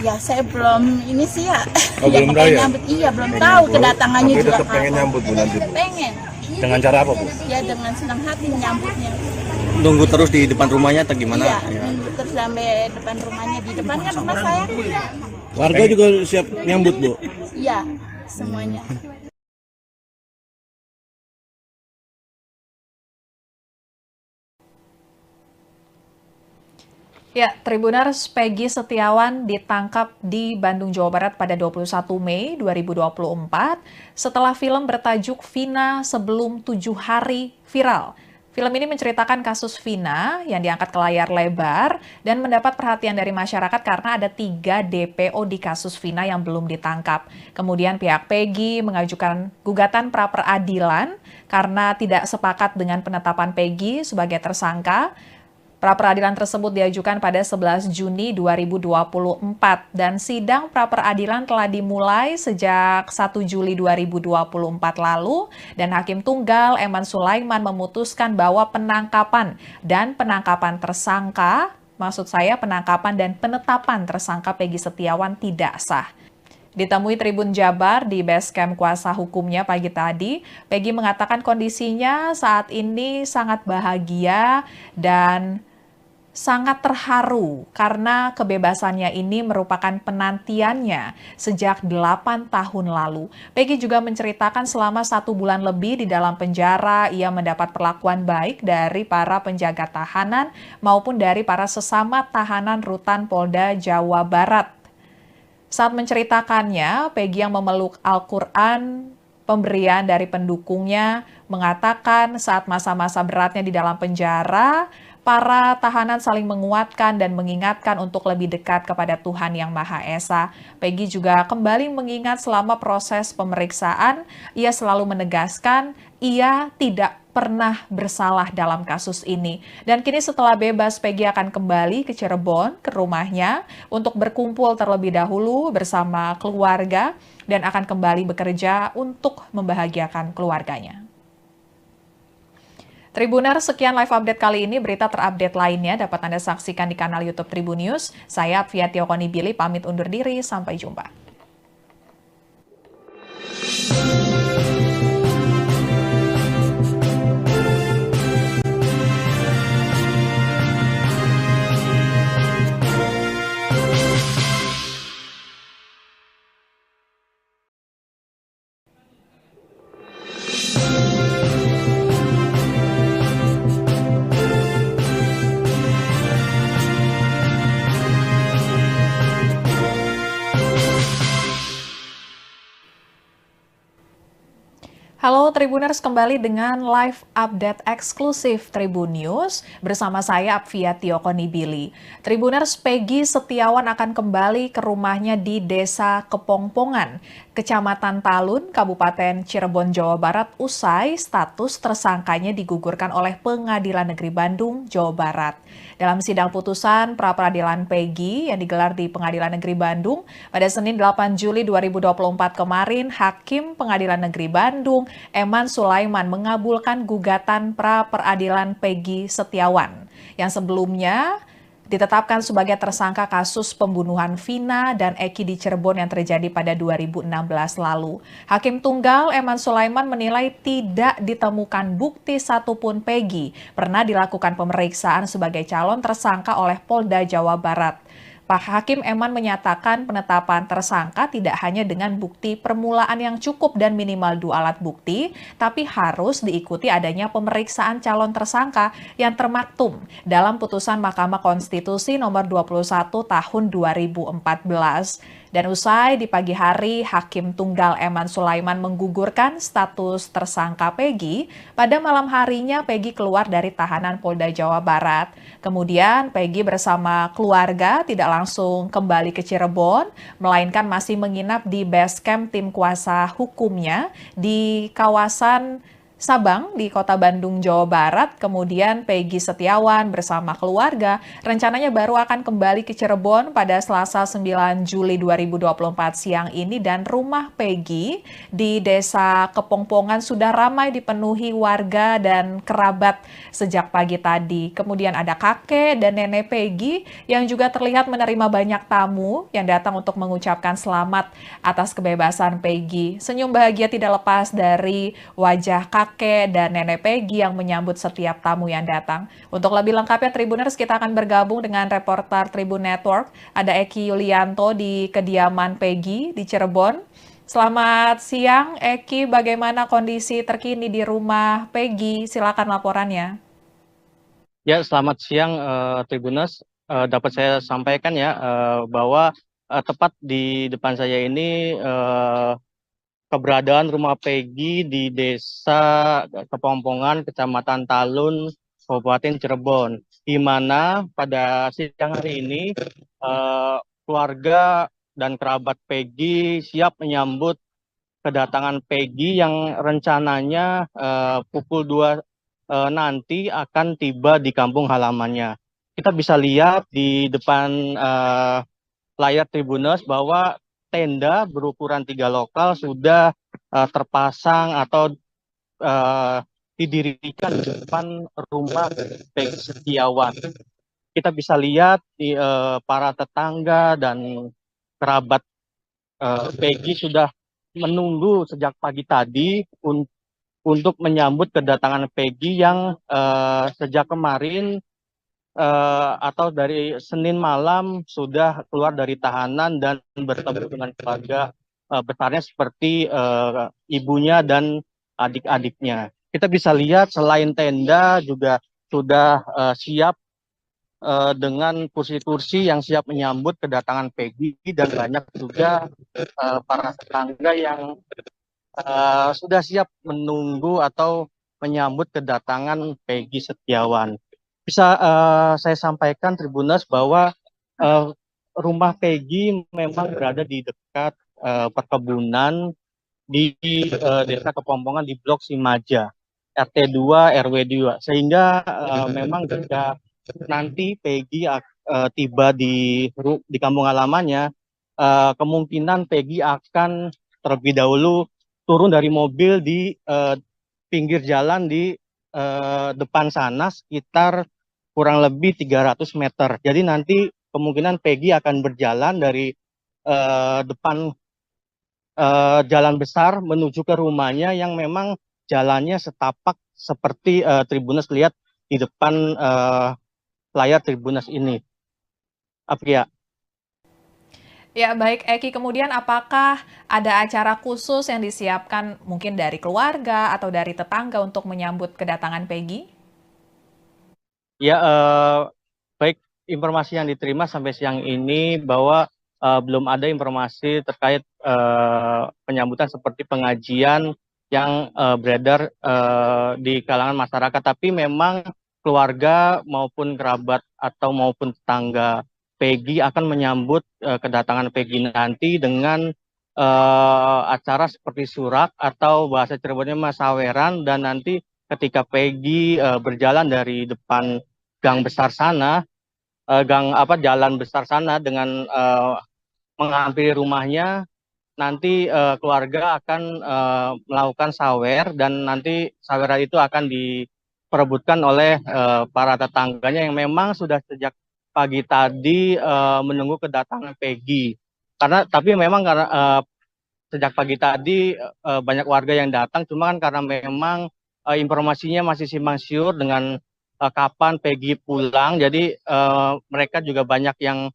Ya saya belum ini sih ya. Oh, Ya, belum pokoknya tahu ya? nyambut, iya belum tahu kedatangannya Tapi juga tetap pengen kapan. nyambut Bu nanti. Pengen. Dengan cara apa Bu? Ya dengan senang hati nyambutnya. Nunggu terus di depan rumahnya atau gimana? Iya, nunggu terus sampai depan rumahnya, di depan kan rumah saya. Warga juga siap nyambut, Bu. Iya, semuanya. Ya, Tribuners, Peggy Setiawan ditangkap di Bandung, Jawa Barat pada 21 Mei 2024 setelah film bertajuk Vina Sebelum 7 Hari viral. Film ini menceritakan kasus Vina yang diangkat ke layar lebar dan mendapat perhatian dari masyarakat karena ada 3 DPO di kasus Vina yang belum ditangkap. Kemudian pihak Peggy mengajukan gugatan pra-peradilan karena tidak sepakat dengan penetapan Peggy sebagai tersangka. Pra-peradilan tersebut diajukan pada 11 Juni 2024 dan sidang pra-peradilan telah dimulai sejak 1 Juli 2024 lalu dan Hakim Tunggal Eman Sulaiman memutuskan bahwa penangkapan dan penangkapan dan penetapan tersangka Peggy Setiawan tidak sah. Ditemui Tribun Jabar di basecamp kuasa hukumnya pagi tadi, Peggy mengatakan kondisinya saat ini sangat bahagia dan sangat terharu karena kebebasannya ini merupakan penantiannya sejak 8 tahun lalu. Peggy juga menceritakan selama 1 bulan lebih di dalam penjara, ia mendapat perlakuan baik dari para penjaga tahanan maupun dari para sesama tahanan Rutan Polda Jawa Barat. Saat menceritakannya, Peggy yang memeluk Al-Quran, pemberian dari pendukungnya, mengatakan saat masa-masa beratnya di dalam penjara, para tahanan saling menguatkan dan mengingatkan untuk lebih dekat kepada Tuhan Yang Maha Esa. Peggy juga kembali mengingat selama proses pemeriksaan, ia selalu menegaskan ia tidak pernah bersalah dalam kasus ini. Dan kini setelah bebas, Peggy akan kembali ke Cirebon, ke rumahnya, untuk berkumpul terlebih dahulu bersama keluarga dan akan kembali bekerja untuk membahagiakan keluarganya. Tribuners, sekian live update kali ini. Berita terupdate lainnya dapat Anda saksikan di kanal YouTube Tribun News. Saya Apvia Tiokoni pamit undur diri. Sampai jumpa. Halo Tribuners, kembali dengan live update eksklusif Tribun News bersama saya Apvia Tiokoni. Tribuners, Peggy Setiawan akan kembali ke rumahnya di Desa Kepongpongan, Kecamatan Talun, Kabupaten Cirebon, Jawa Barat, usai status tersangkanya digugurkan oleh Pengadilan Negeri Bandung, Jawa Barat. Dalam sidang putusan pra-peradilan Peggy yang digelar di Pengadilan Negeri Bandung pada Senin 8 Juli 2024 kemarin, Hakim Pengadilan Negeri Bandung, Eman Sulaiman, mengabulkan gugatan pra-peradilan Peggy Setiawan yang sebelumnya ditetapkan sebagai tersangka kasus pembunuhan Vina dan Eki di Cirebon yang terjadi pada 2016 lalu. Hakim Tunggal Eman Sulaiman menilai tidak ditemukan bukti satupun Peggy pernah dilakukan pemeriksaan sebagai calon tersangka oleh Polda Jawa Barat. Pak Hakim Eman menyatakan penetapan tersangka tidak hanya dengan bukti permulaan yang cukup dan minimal 2 alat bukti, tapi harus diikuti adanya pemeriksaan calon tersangka yang termaktum dalam putusan Mahkamah Konstitusi nomor 21 tahun 2014. Dan usai di pagi hari, Hakim Tunggal Eman Sulaiman menggugurkan status tersangka Peggy. Pada malam harinya, Peggy keluar dari tahanan Polda Jawa Barat. Kemudian Peggy bersama keluarga tidak langsung kembali ke Cirebon, melainkan masih menginap di base camp tim kuasa hukumnya di kawasan Sabang di Kota Bandung, Jawa Barat. Kemudian Peggy Setiawan bersama keluarga rencananya baru akan kembali ke Cirebon pada Selasa 9 Juli 2024 siang ini, dan rumah Peggy di Desa Kepongpongan sudah ramai dipenuhi warga dan kerabat sejak pagi tadi. Kemudian ada kakek dan nenek Peggy yang juga terlihat menerima banyak tamu yang datang untuk mengucapkan selamat atas kebebasan Peggy. Senyum bahagia tidak lepas dari wajah kakek dan nenek Peggy yang menyambut setiap tamu yang datang. Untuk lebih lengkapnya Tribuners, kita akan bergabung dengan reporter Tribun Network. Ada Eki Yulianto di kediaman Peggy di Cirebon. Selamat siang Eki, bagaimana kondisi terkini di rumah Peggy? Silakan laporannya. Ya, selamat siang Tribuners. Dapat saya sampaikan ya bahwa tepat di depan saya ini keberadaan rumah Peggy di Desa Kepongpongan, Kecamatan Talun, Kabupaten Cirebon, di mana pada siang hari ini keluarga dan kerabat Peggy siap menyambut kedatangan Peggy yang rencananya pukul 2 nanti akan tiba di kampung halamannya. Kita bisa lihat di depan layar Tribuners bahwa tenda berukuran 3 lokal sudah terpasang atau didirikan di depan rumah Peggy Setiawan. Kita bisa lihat di para tetangga dan kerabat Peggy sudah menunggu sejak pagi tadi untuk menyambut kedatangan Peggy yang sejak kemarin atau dari Senin malam sudah keluar dari tahanan dan bertemu dengan keluarga besarnya seperti ibunya dan adik-adiknya. Kita bisa lihat selain tenda juga sudah siap dengan kursi-kursi yang siap menyambut kedatangan Peggy, dan banyak juga para tetangga yang sudah siap menunggu atau menyambut kedatangan Peggy Setiawan. bisa saya sampaikan Tribuners bahwa rumah Peggy memang berada di dekat perkebunan di Desa Kepompongan di Blok Simaja, RT 2 RW 2. Sehingga memang jika nanti Peggy tiba di kampung halamannya, kemungkinan Peggy akan terlebih dahulu turun dari mobil di pinggir jalan di depan sana sekitar kurang lebih 300 meter. Jadi nanti kemungkinan Peggy akan berjalan dari depan jalan besar menuju ke rumahnya yang memang jalannya setapak seperti Tribuners lihat di depan layar Tribuners ini. Apria. Ya, baik Eki. Kemudian apakah ada acara khusus yang disiapkan mungkin dari keluarga atau dari tetangga untuk menyambut kedatangan Peggy? Ya, baik, informasi yang diterima sampai siang ini bahwa belum ada informasi terkait penyambutan seperti pengajian yang beredar di kalangan masyarakat. Tapi memang keluarga maupun kerabat atau maupun tetangga Peggy akan menyambut kedatangan Peggy nanti dengan acara seperti surak atau bahasa Cirebonnya masaweran, dan nanti ketika Peggy berjalan dari depan gang besar sana, jalan besar sana dengan menghampiri rumahnya, nanti keluarga akan melakukan sawer, dan nanti saweran itu akan diperebutkan oleh para tetangganya yang memang sudah sejak pagi tadi menunggu kedatangan Peggy. Tapi memang karena sejak pagi tadi banyak warga yang datang, cuma kan karena memang informasinya masih simpang siur dengan kapan Peggy pulang, jadi mereka juga banyak yang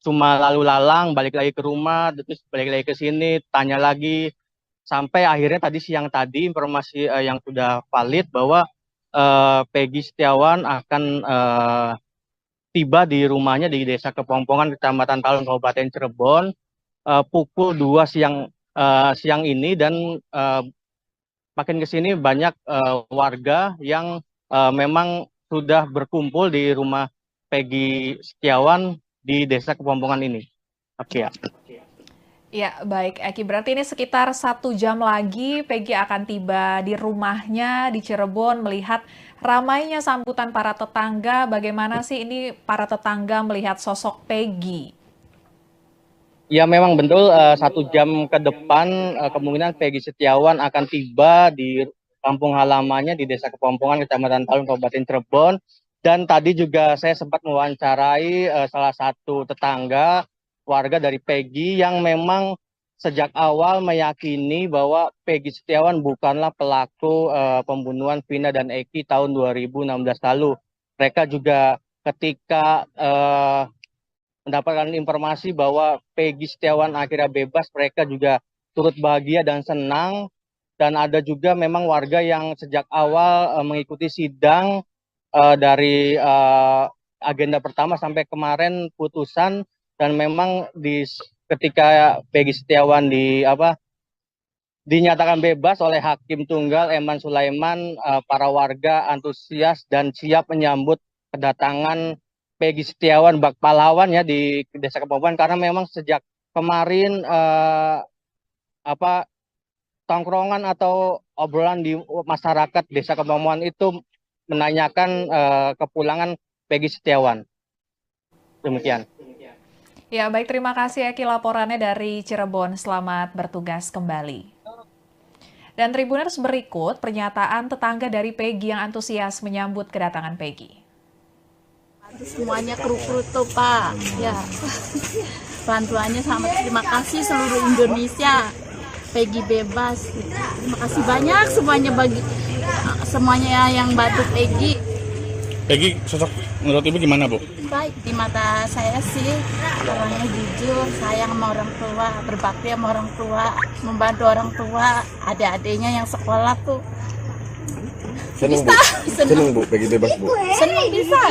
cuma lalu lalang, balik lagi ke rumah, terus balik lagi ke sini, tanya lagi, sampai akhirnya siang tadi informasi yang sudah valid bahwa Peggy Setiawan akan tiba di rumahnya di Desa Kepompongan, Kecamatan Talun, Kabupaten Cirebon, pukul 2 siang ini, dan makin ke sini banyak warga yang memang sudah berkumpul di rumah Peggy Setiawan di Desa Kepompongan ini. Oke ya. Ya, baik Eki. Berarti ini sekitar 1 jam lagi Peggy akan tiba di rumahnya di Cirebon. Melihat ramainya sambutan para tetangga, bagaimana sih ini para tetangga melihat sosok Peggy? Ya, memang betul 1 jam ke depan kemungkinan Peggy Setiawan akan tiba di kampung halamannya di Desa Kepompongan, Kecamatan Talun, Kabupaten Cirebon. Dan tadi juga saya sempat mewawancarai salah satu tetangga warga dari Peggy yang memang sejak awal meyakini bahwa Peggy Setiawan bukanlah pelaku pembunuhan Vina dan Eki tahun 2016 lalu. Mereka juga ketika mendapatkan informasi bahwa Peggy Setiawan akhirnya bebas, mereka juga turut bahagia dan senang. Dan ada juga memang warga yang sejak awal mengikuti sidang dari agenda pertama sampai kemarin putusan, dan memang ketika Peggy Setiawan dinyatakan bebas oleh Hakim Tunggal Eman Sulaiman, para warga antusias dan siap menyambut kedatangan Peggy Setiawan bak pahlawan ya di Desa Kepompongan, karena memang sejak kemarin tongkrongan atau obrolan di masyarakat Desa Kepompongan itu menanyakan kepulangan Peggy Setiawan. Demikian. Ya, baik, terima kasih Eki laporannya dari Cirebon. Selamat bertugas kembali. Dan Tribuners, berikut pernyataan tetangga dari Peggy yang antusias menyambut kedatangan Peggy. Semuanya kru-kru tuh Pak, ya bantuannya sama, terima kasih seluruh Indonesia, Peggy bebas. Terima kasih banyak semuanya yang bantu Peggy. Peggy sosok menurut Ibu gimana, Bu? Baik, di mata saya sih orangnya jujur, sayang sama orang tua, berbakti sama orang tua, membantu orang tua, adik-adiknya yang sekolah tuh. Seneng bu. Seneng bu, Peggy bebas bu. Senang bisa.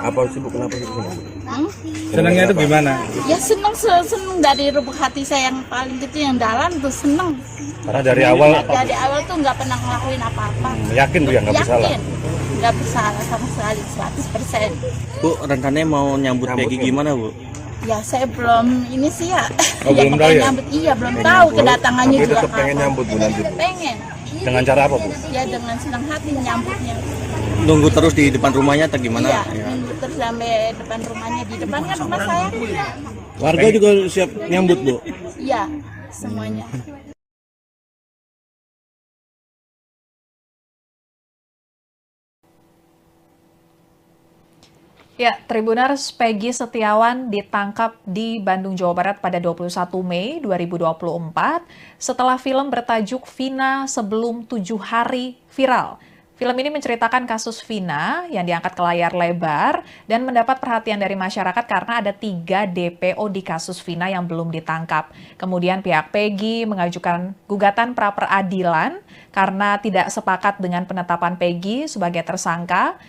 Apa sih bu? Kenapa sih bu? Senangnya itu gimana? Ya senang dari lubuk hati saya yang paling kecil yang dalam tuh senang. Karena dari awal Dari awal tuh nggak pernah ngelakuin apa-apa. yakin bu ya nggak bersalah. Yakin nggak bersalah sama sekali 100%. Bu, rencananya mau nyambut Peggy gimana, Bu? Ya saya belum ini sih ya. Oh, Ya, belum pengen tahu ya? nyambut, iya belum tahu kedatangannya Tapi juga tetap pengen kapan. nyambut bu nanti bu. Pengen. Dengan cara apa bu? Ya dengan senang hati nyambutnya. Nunggu terus di depan rumahnya atau gimana? Iya, Ya. nunggu terus sampai depan rumahnya. Di depan kan rumah saya. Warga juga siap nyambut, Bu. Iya, semuanya. Ya, Tribuners, Peggy Setiawan ditangkap di Bandung, Jawa Barat pada 21 Mei 2024 setelah film bertajuk Vina Sebelum 7 Hari viral. Film ini menceritakan kasus Vina yang diangkat ke layar lebar dan mendapat perhatian dari masyarakat karena ada 3 DPO di kasus Vina yang belum ditangkap. Kemudian pihak Peggy mengajukan gugatan pra-peradilan karena tidak sepakat dengan penetapan Peggy sebagai tersangka.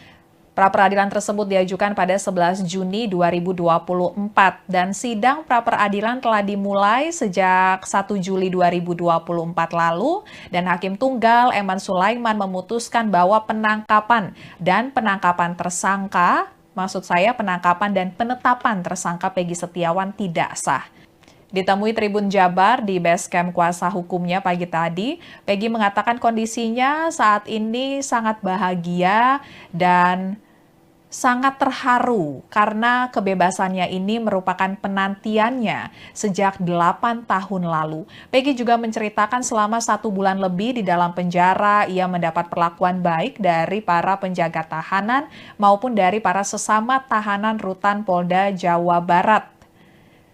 Pra-peradilan tersebut diajukan pada 11 Juni 2024 dan sidang pra-peradilan telah dimulai sejak 1 Juli 2024 lalu dan Hakim Tunggal Eman Sulaiman memutuskan bahwa penangkapan dan penangkapan tersangka, maksud saya penangkapan dan penetapan tersangka Peggy Setiawan tidak sah. Ditemui Tribun Jabar di basecamp kuasa hukumnya pagi tadi, Peggy mengatakan kondisinya saat ini sangat bahagia dan sangat terharu karena kebebasannya ini merupakan penantiannya sejak 8 tahun lalu. Peggy juga menceritakan selama 1 bulan lebih di dalam penjara, ia mendapat perlakuan baik dari para penjaga tahanan maupun dari para sesama tahanan rutan Polda Jawa Barat.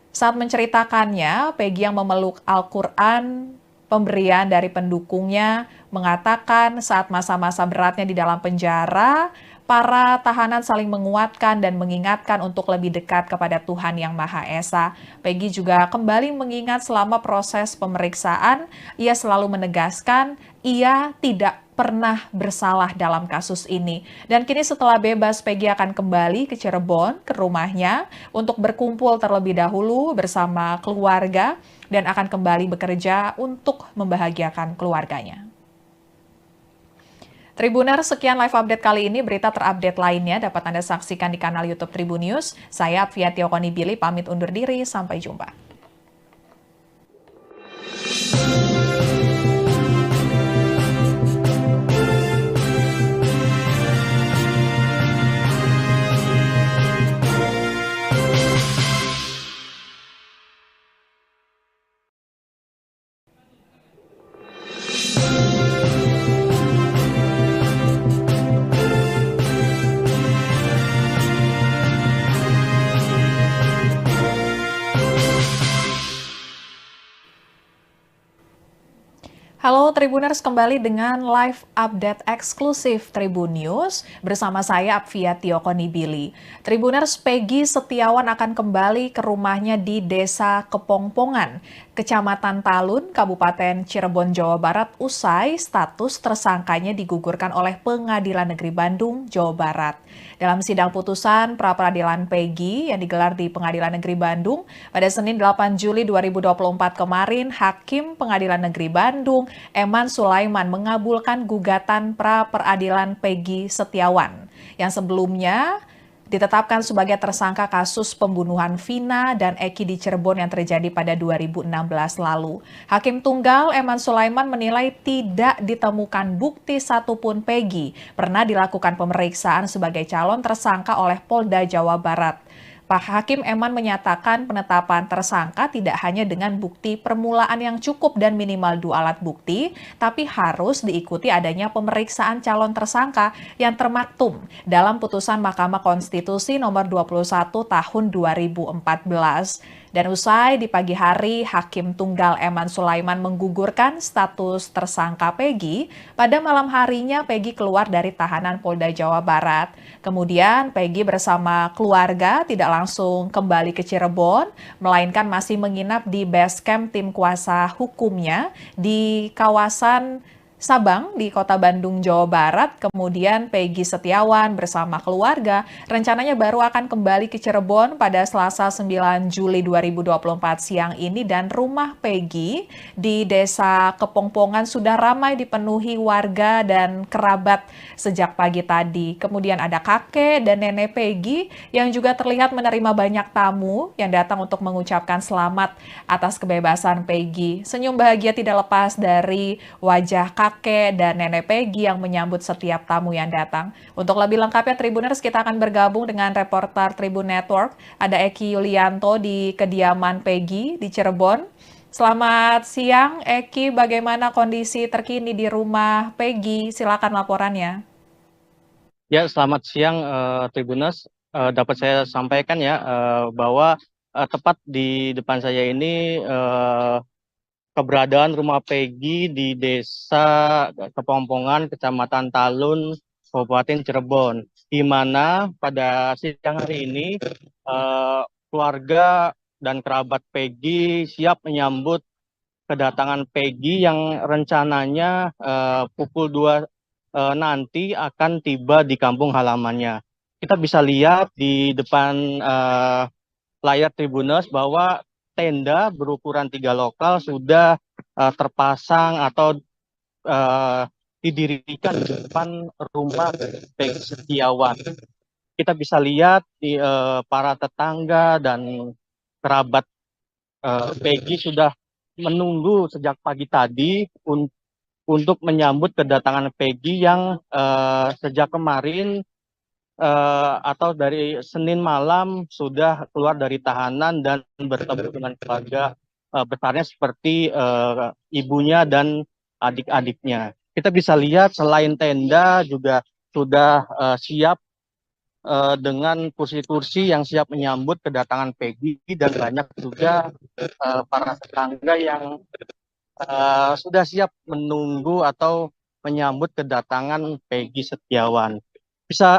Saat menceritakannya, Peggy yang memeluk Al-Quran, pemberian dari pendukungnya, mengatakan saat masa-masa beratnya di dalam penjara, para tahanan saling menguatkan dan mengingatkan untuk lebih dekat kepada Tuhan Yang Maha Esa. Peggy juga kembali mengingat selama proses pemeriksaan, ia selalu menegaskan ia tidak pernah bersalah dalam kasus ini. Dan kini setelah bebas, Peggy akan kembali ke Cirebon, ke rumahnya, untuk berkumpul terlebih dahulu bersama keluarga dan akan kembali bekerja untuk membahagiakan keluarganya. Tribuner, sekian live update kali ini. Berita terupdate lainnya dapat Anda saksikan di kanal YouTube Tribun News. Saya Apvia Tiokoni-Billy pamit undur diri. Sampai jumpa. Halo Tribuners, kembali dengan live update eksklusif Tribun News bersama saya Apvia Tiokoni-Billy. Tribuners, Peggy Setiawan akan kembali ke rumahnya di Desa Kepongpongan, Kecamatan Talun, Kabupaten Cirebon, Jawa Barat usai status tersangkanya digugurkan oleh Pengadilan Negeri Bandung, Jawa Barat. Dalam sidang putusan pra-peradilan Peggy yang digelar di Pengadilan Negeri Bandung pada Senin 8 Juli 2024 kemarin, Hakim Pengadilan Negeri Bandung Eman Sulaiman mengabulkan gugatan pra-peradilan Peggy Setiawan yang sebelumnya ditetapkan sebagai tersangka kasus pembunuhan Vina dan Eki di Cirebon yang terjadi pada 2016 lalu. Hakim Tunggal Eman Sulaiman menilai tidak ditemukan bukti satupun Peggy pernah dilakukan pemeriksaan sebagai calon tersangka oleh Polda Jawa Barat. Pak Hakim Eman menyatakan penetapan tersangka tidak hanya dengan bukti permulaan yang cukup dan minimal 2 alat bukti, tapi harus diikuti adanya pemeriksaan calon tersangka yang termaktum dalam putusan Mahkamah Konstitusi nomor 21 tahun 2014. Dan usai di pagi hari, Hakim Tunggal Eman Sulaiman menggugurkan status tersangka Peggy. Pada malam harinya, Peggy keluar dari tahanan Polda Jawa Barat. Kemudian, Peggy bersama keluarga tidak langsung kembali ke Cirebon, melainkan masih menginap di basecamp tim kuasa hukumnya di kawasan Sabang di Kota Bandung, Jawa Barat. Kemudian Peggy Setiawan bersama keluarga rencananya baru akan kembali ke Cirebon pada Selasa 9 Juli 2024 siang ini, dan rumah Peggy di Desa Kepongpongan sudah ramai dipenuhi warga dan kerabat sejak pagi tadi. Kemudian ada kakek dan nenek Peggy yang juga terlihat menerima banyak tamu yang datang untuk mengucapkan selamat atas kebebasan Peggy. Senyum bahagia tidak lepas dari wajah kakek dan nenek Peggy yang menyambut setiap tamu yang datang. Untuk lebih lengkapnya Tribuners, kita akan bergabung dengan reporter Tribun Network. Ada Eki Yulianto di kediaman Peggy di Cirebon. Selamat siang Eki, bagaimana kondisi terkini di rumah Peggy? Silakan laporannya. Ya, selamat siang Tribuners. Dapat saya sampaikan ya bahwa tepat di depan saya ini keberadaan rumah Peggy di Desa Kepongpongan, Kecamatan Talun, Kabupaten Cirebon, di mana pada siang hari ini keluarga dan kerabat Peggy siap menyambut kedatangan Peggy yang rencananya pukul 2 nanti akan tiba di kampung halamannya. Kita bisa lihat di depan layar Tribuners bahwa tenda berukuran 3 lokal sudah terpasang atau didirikan di depan rumah Peggy Setiawan. Kita bisa lihat di para tetangga dan kerabat Peggy sudah menunggu sejak pagi tadi untuk menyambut kedatangan Peggy yang sejak kemarin atau dari Senin malam sudah keluar dari tahanan dan bertemu dengan keluarga besarnya seperti ibunya dan adik-adiknya. Kita bisa lihat selain tenda juga sudah siap dengan kursi-kursi yang siap menyambut kedatangan Peggy, dan banyak juga para tetangga yang sudah siap menunggu atau menyambut kedatangan Peggy Setiawan. Bisa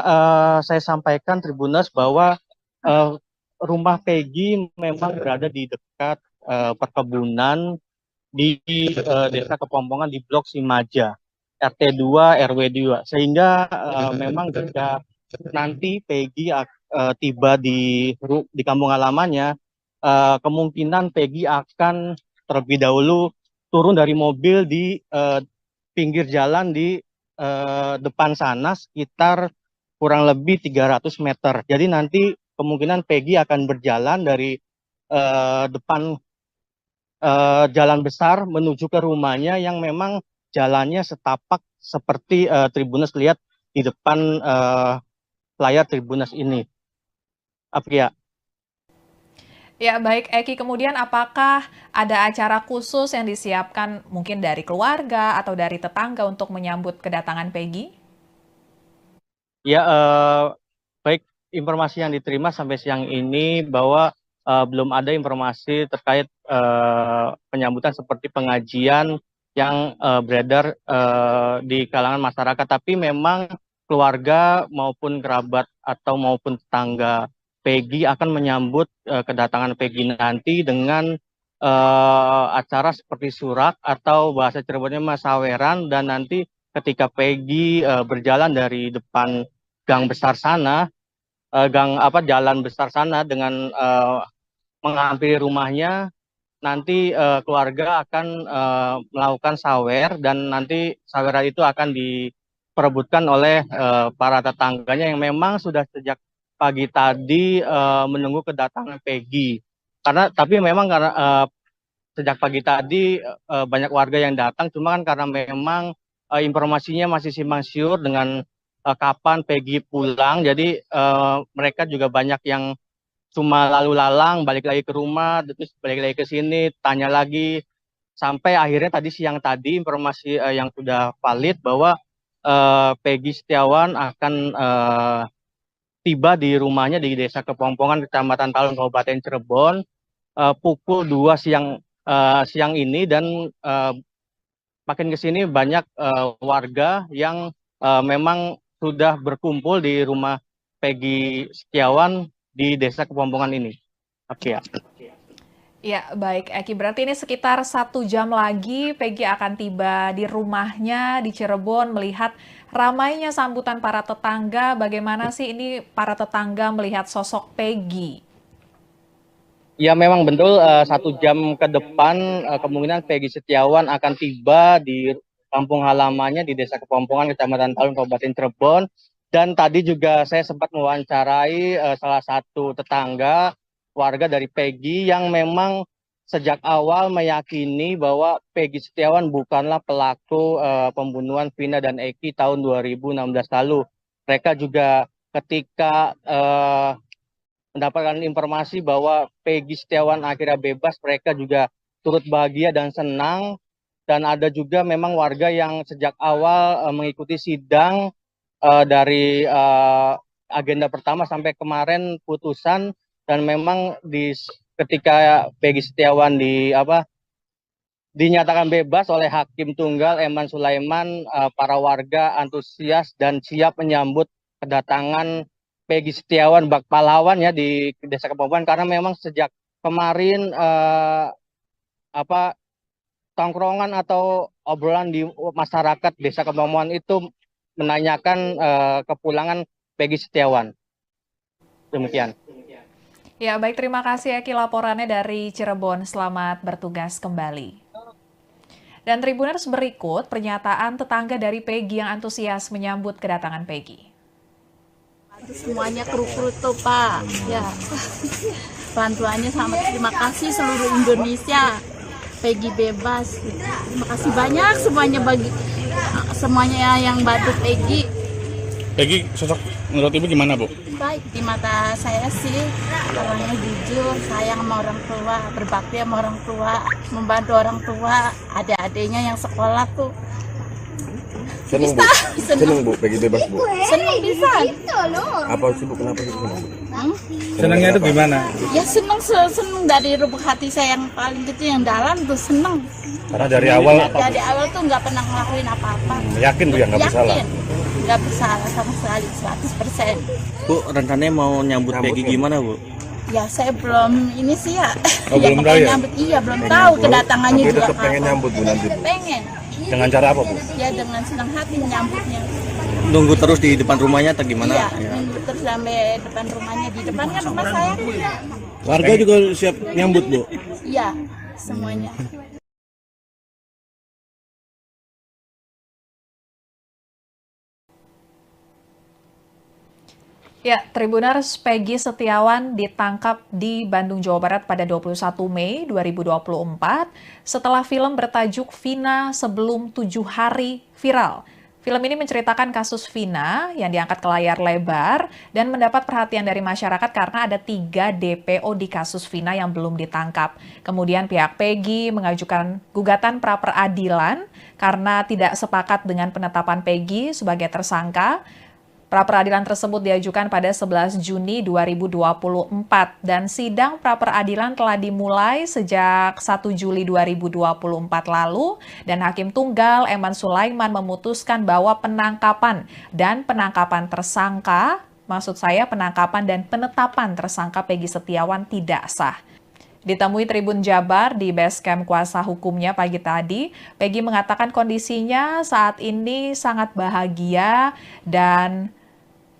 saya sampaikan Tribuners bahwa rumah Peggy memang berada di dekat perkebunan di Desa Kepongpongan di Blok Simaja, RT 2 RW 2, sehingga memang jika nanti Peggy tiba di kampung halamannya, kemungkinan Peggy akan terlebih dahulu turun dari mobil di pinggir jalan di depan sana sekitar kurang lebih 300 meter. Jadi nanti kemungkinan Peggy akan berjalan dari depan jalan besar menuju ke rumahnya yang memang jalannya setapak seperti Tribuners lihat di depan layar Tribuners ini. Apria. Ya, baik Eki, kemudian apakah ada acara khusus yang disiapkan mungkin dari keluarga atau dari tetangga untuk menyambut kedatangan Peggy? Ya, baik, informasi yang diterima sampai siang ini bahwa belum ada informasi terkait penyambutan seperti pengajian yang beredar di kalangan masyarakat, tapi memang keluarga maupun kerabat atau maupun tetangga Peggy akan menyambut kedatangan Peggy nanti dengan acara seperti surak atau bahasa Cirebonnya masaweran, dan nanti ketika Peggy berjalan dari depan gang besar sana, jalan besar sana dengan menghampiri rumahnya, nanti keluarga akan melakukan sawer, dan nanti saweran itu akan diperebutkan oleh para tetangganya yang memang sudah sejak pagi tadi menunggu kedatangan Peggy. Tapi memang karena sejak pagi tadi banyak warga yang datang, cuma kan karena memang informasinya masih simpang siur dengan kapan Peggy pulang, jadi mereka juga banyak yang cuma lalu lalang, balik lagi ke rumah, terus balik lagi ke sini, tanya lagi, sampai akhirnya siang tadi informasi yang sudah valid bahwa Peggy Setiawan akan tiba di rumahnya di Desa Kepongpongan, Kecamatan Talun, Kabupaten Cirebon pukul 2 siang ini, dan makin ke sini banyak warga yang memang sudah berkumpul di rumah Peggy Setiawan di Desa Kepongpongan ini. Oke ya. Ya, baik Eki. Berarti ini sekitar 1 jam lagi Peggy akan tiba di rumahnya di Cirebon melihat ramainya sambutan para tetangga. Bagaimana sih ini para tetangga melihat sosok Peggy? Ya memang betul 1 jam ke depan kemungkinan Peggy Setiawan akan tiba di kampung halamannya di Desa Kepompongan, Kecamatan Talun, Kabupaten Cirebon. Dan tadi juga saya sempat mewawancarai salah satu tetangga warga dari Peggy yang memang sejak awal meyakini bahwa Peggy Setiawan bukanlah pelaku pembunuhan Vina dan Eki tahun 2016 lalu. Mereka juga ketika mendapatkan informasi bahwa Peggy Setiawan akhirnya bebas, mereka juga turut bahagia dan senang. Dan ada juga memang warga yang sejak awal mengikuti sidang dari agenda pertama sampai kemarin putusan. Dan memang ketika Peggy Setiawan dinyatakan bebas oleh Hakim Tunggal Eman Sulaiman, para warga antusias dan siap menyambut kedatangan Peggy Setiawan bak pahlawan ya di Desa Kepompongan, karena memang sejak kemarin tongkrongan atau obrolan di masyarakat Desa Kepompongan itu menanyakan kepulangan Peggy Setiawan. Demikian. Ya, baik, terima kasih Eki laporannya dari Cirebon. Selamat bertugas kembali. Dan Tribuners, berikut pernyataan tetangga dari Peggy yang antusias menyambut kedatangan Peggy. Semuanya kru-kru tuh Pak, ya bantuannya sama, terima kasih seluruh Indonesia, Peggy bebas, terima kasih banyak semuanya yang bantu Peggy. Peggy sosok menurut Ibu gimana, Bu? Baik, di mata saya sih orangnya jujur, sayang sama orang tua, berbakti sama orang tua, membantu orang tua, adik-adiknya yang sekolah tuh. Seneng Bu, seneng Bu, Peggy bebas Bu. Seneng bisa. Apa sih Bu, kenapa sih seneng Bu? Senangnya itu gimana? Ya seneng dari lubuk hati saya yang paling gitu, yang dalam tuh seneng. Karena dari awal Tuh nggak pernah ngelakuin apa-apa. yakin Bu ya nggak bersalah. Nggak bersalah sama sekali, 100%. Bu, rencananya mau nyambut Peggy gimana, Bu? Ya saya belum ini sih ya. Oh, Ya, belum pokoknya tahu ya? nyambut, iya belum tahu kedatangannya Tapi juga tetap pengen kapan. nyambut Bu nanti Bu. Pengen. Dengan cara apa, Bu? Ya dengan senang hati nyambutnya. Nunggu terus di depan rumahnya atau gimana? Iya, nunggu terus sampai depan rumahnya. Di depan kan rumah saya. Warga juga siap nyambut, Bu? Iya, semuanya. Ya, Tribuners, Peggy Setiawan ditangkap di Bandung, Jawa Barat pada 21 Mei 2024 setelah film bertajuk Vina Sebelum 7 Hari viral. Film ini menceritakan kasus Vina yang diangkat ke layar lebar dan mendapat perhatian dari masyarakat karena ada 3 DPO di kasus Vina yang belum ditangkap. Kemudian pihak Peggy mengajukan gugatan pra-peradilan karena tidak sepakat dengan penetapan Peggy sebagai tersangka. Pra-peradilan tersebut diajukan pada 11 Juni 2024 dan sidang pra-peradilan telah dimulai sejak 1 Juli 2024 lalu dan Hakim Tunggal Eman Sulaiman memutuskan bahwa penangkapan dan penangkapan dan penetapan tersangka Peggy Setiawan tidak sah. Ditemui Tribun Jabar di basecamp kuasa hukumnya pagi tadi, Peggy mengatakan kondisinya saat ini sangat bahagia dan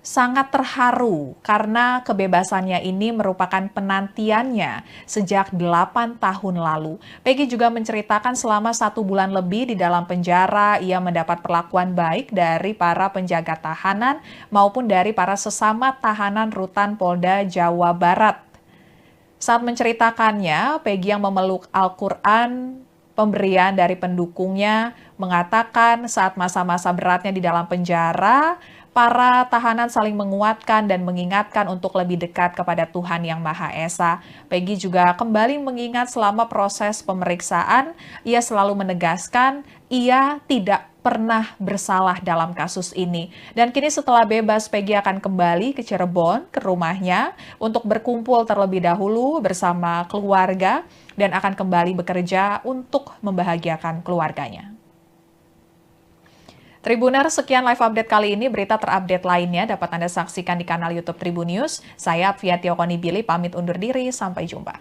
sangat terharu karena kebebasannya ini merupakan penantiannya sejak 8 tahun lalu. Peggy juga menceritakan selama 1 bulan lebih di dalam penjara, ia mendapat perlakuan baik dari para penjaga tahanan maupun dari para sesama tahanan Rutan Polda Jawa Barat. Saat menceritakannya, Peggy yang memeluk Al-Quran, pemberian dari pendukungnya, mengatakan saat masa-masa beratnya di dalam penjara, para tahanan saling menguatkan dan mengingatkan untuk lebih dekat kepada Tuhan Yang Maha Esa. Peggy juga kembali mengingat selama proses pemeriksaan, ia selalu menegaskan ia tidak pernah bersalah dalam kasus ini. Dan kini setelah bebas, Peggy akan kembali ke Cirebon, ke rumahnya, untuk berkumpul terlebih dahulu bersama keluarga dan akan kembali bekerja untuk membahagiakan keluarganya. Tribuner, sekian live update kali ini. Berita terupdate lainnya dapat Anda saksikan di kanal YouTube Tribun News. Saya Apvia Tiokoni Billy pamit undur diri, sampai jumpa.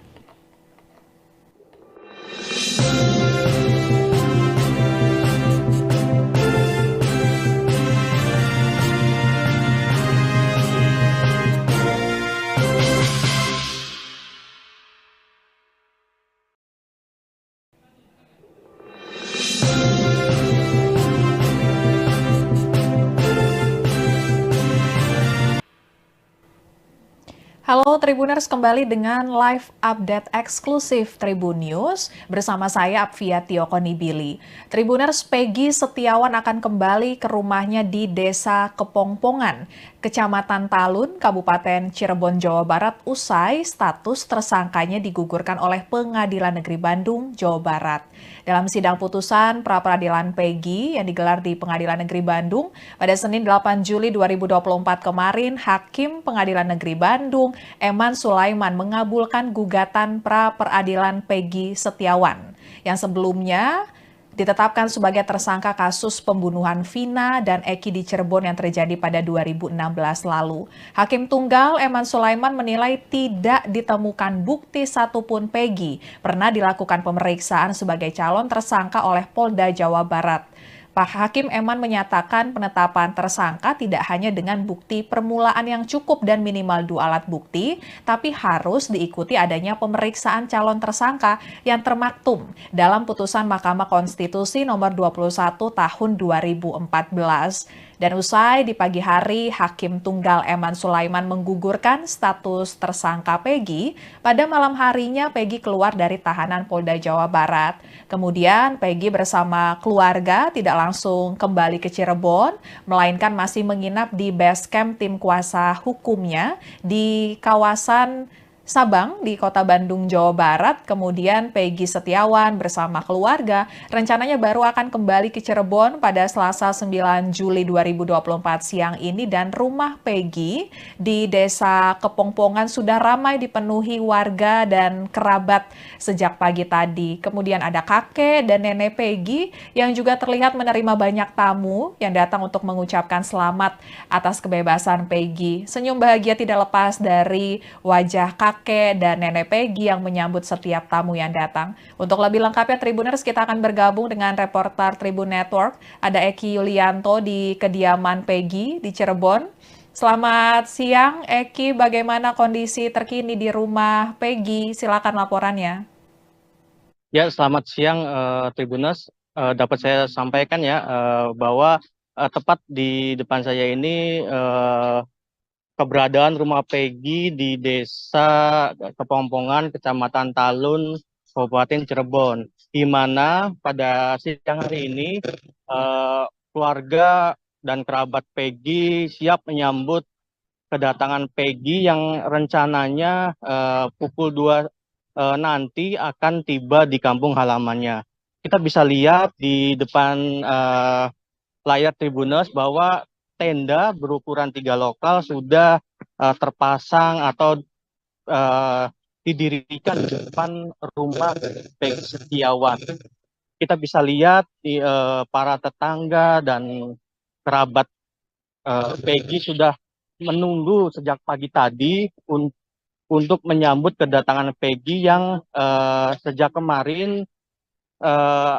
Halo Tribuners, kembali dengan live update eksklusif Tribun News bersama saya Apvia Tiokonibili. Tribuners, Peggy Setiawan akan kembali ke rumahnya di Desa Kepongpongan, Kecamatan Talun, Kabupaten Cirebon, Jawa Barat usai status tersangkanya digugurkan oleh Pengadilan Negeri Bandung, Jawa Barat. Dalam sidang putusan pra-peradilan Peggy yang digelar di Pengadilan Negeri Bandung pada Senin 8 Juli 2024 kemarin, Hakim Pengadilan Negeri Bandung Eman Sulaiman mengabulkan gugatan pra-peradilan Peggy Setiawan yang sebelumnya ditetapkan sebagai tersangka kasus pembunuhan Vina dan Eki di Cirebon yang terjadi pada 2016 lalu. Hakim Tunggal Eman Sulaiman menilai tidak ditemukan bukti satupun Peggy pernah dilakukan pemeriksaan sebagai calon tersangka oleh Polda Jawa Barat. Pak Hakim Eman menyatakan penetapan tersangka tidak hanya dengan bukti permulaan yang cukup dan minimal 2 alat bukti, tapi harus diikuti adanya pemeriksaan calon tersangka yang termaktum dalam putusan Mahkamah Konstitusi nomor 21 tahun 2014. Dan usai di pagi hari, Hakim Tunggal Eman Sulaiman menggugurkan status tersangka Peggy. Pada malam harinya, Peggy keluar dari tahanan Polda Jawa Barat. Kemudian Peggy bersama keluarga tidak langsung kembali ke Cirebon, melainkan masih menginap di base camp tim kuasa hukumnya di kawasan Sabang di Kota Bandung, Jawa Barat. Kemudian Peggy Setiawan bersama keluarga rencananya baru akan kembali ke Cirebon pada Selasa 9 Juli 2024 siang ini, dan rumah Peggy di Desa Kepongpongan sudah ramai dipenuhi warga dan kerabat sejak pagi tadi. Kemudian ada kakek dan nenek Peggy yang juga terlihat menerima banyak tamu yang datang untuk mengucapkan selamat atas kebebasan Peggy. Senyum bahagia tidak lepas dari wajah kakek dan nenek Peggy yang menyambut setiap tamu yang datang. Untuk lebih lengkapnya Tribuners, kita akan bergabung dengan reporter Tribun Network. Ada Eki Yulianto di kediaman Peggy di Cirebon. Selamat siang Eki, bagaimana kondisi terkini di rumah Peggy? Silakan laporannya. Ya, selamat siang Tribuners. Dapat saya sampaikan ya bahwa tepat di depan saya ini keberadaan rumah Peggy di Desa Kepongpongan, Kecamatan Talun, Kabupaten Cirebon, di mana pada siang hari ini keluarga dan kerabat Peggy siap menyambut kedatangan Peggy yang rencananya pukul 2 nanti akan tiba di kampung halamannya. Kita bisa lihat di depan layar Tribuners bahwa tenda berukuran 3 lokal sudah terpasang atau didirikan di depan rumah Peggy Setiawan. Kita bisa lihat di para tetangga dan kerabat Peggy sudah menunggu sejak pagi tadi untuk menyambut kedatangan Peggy yang sejak kemarin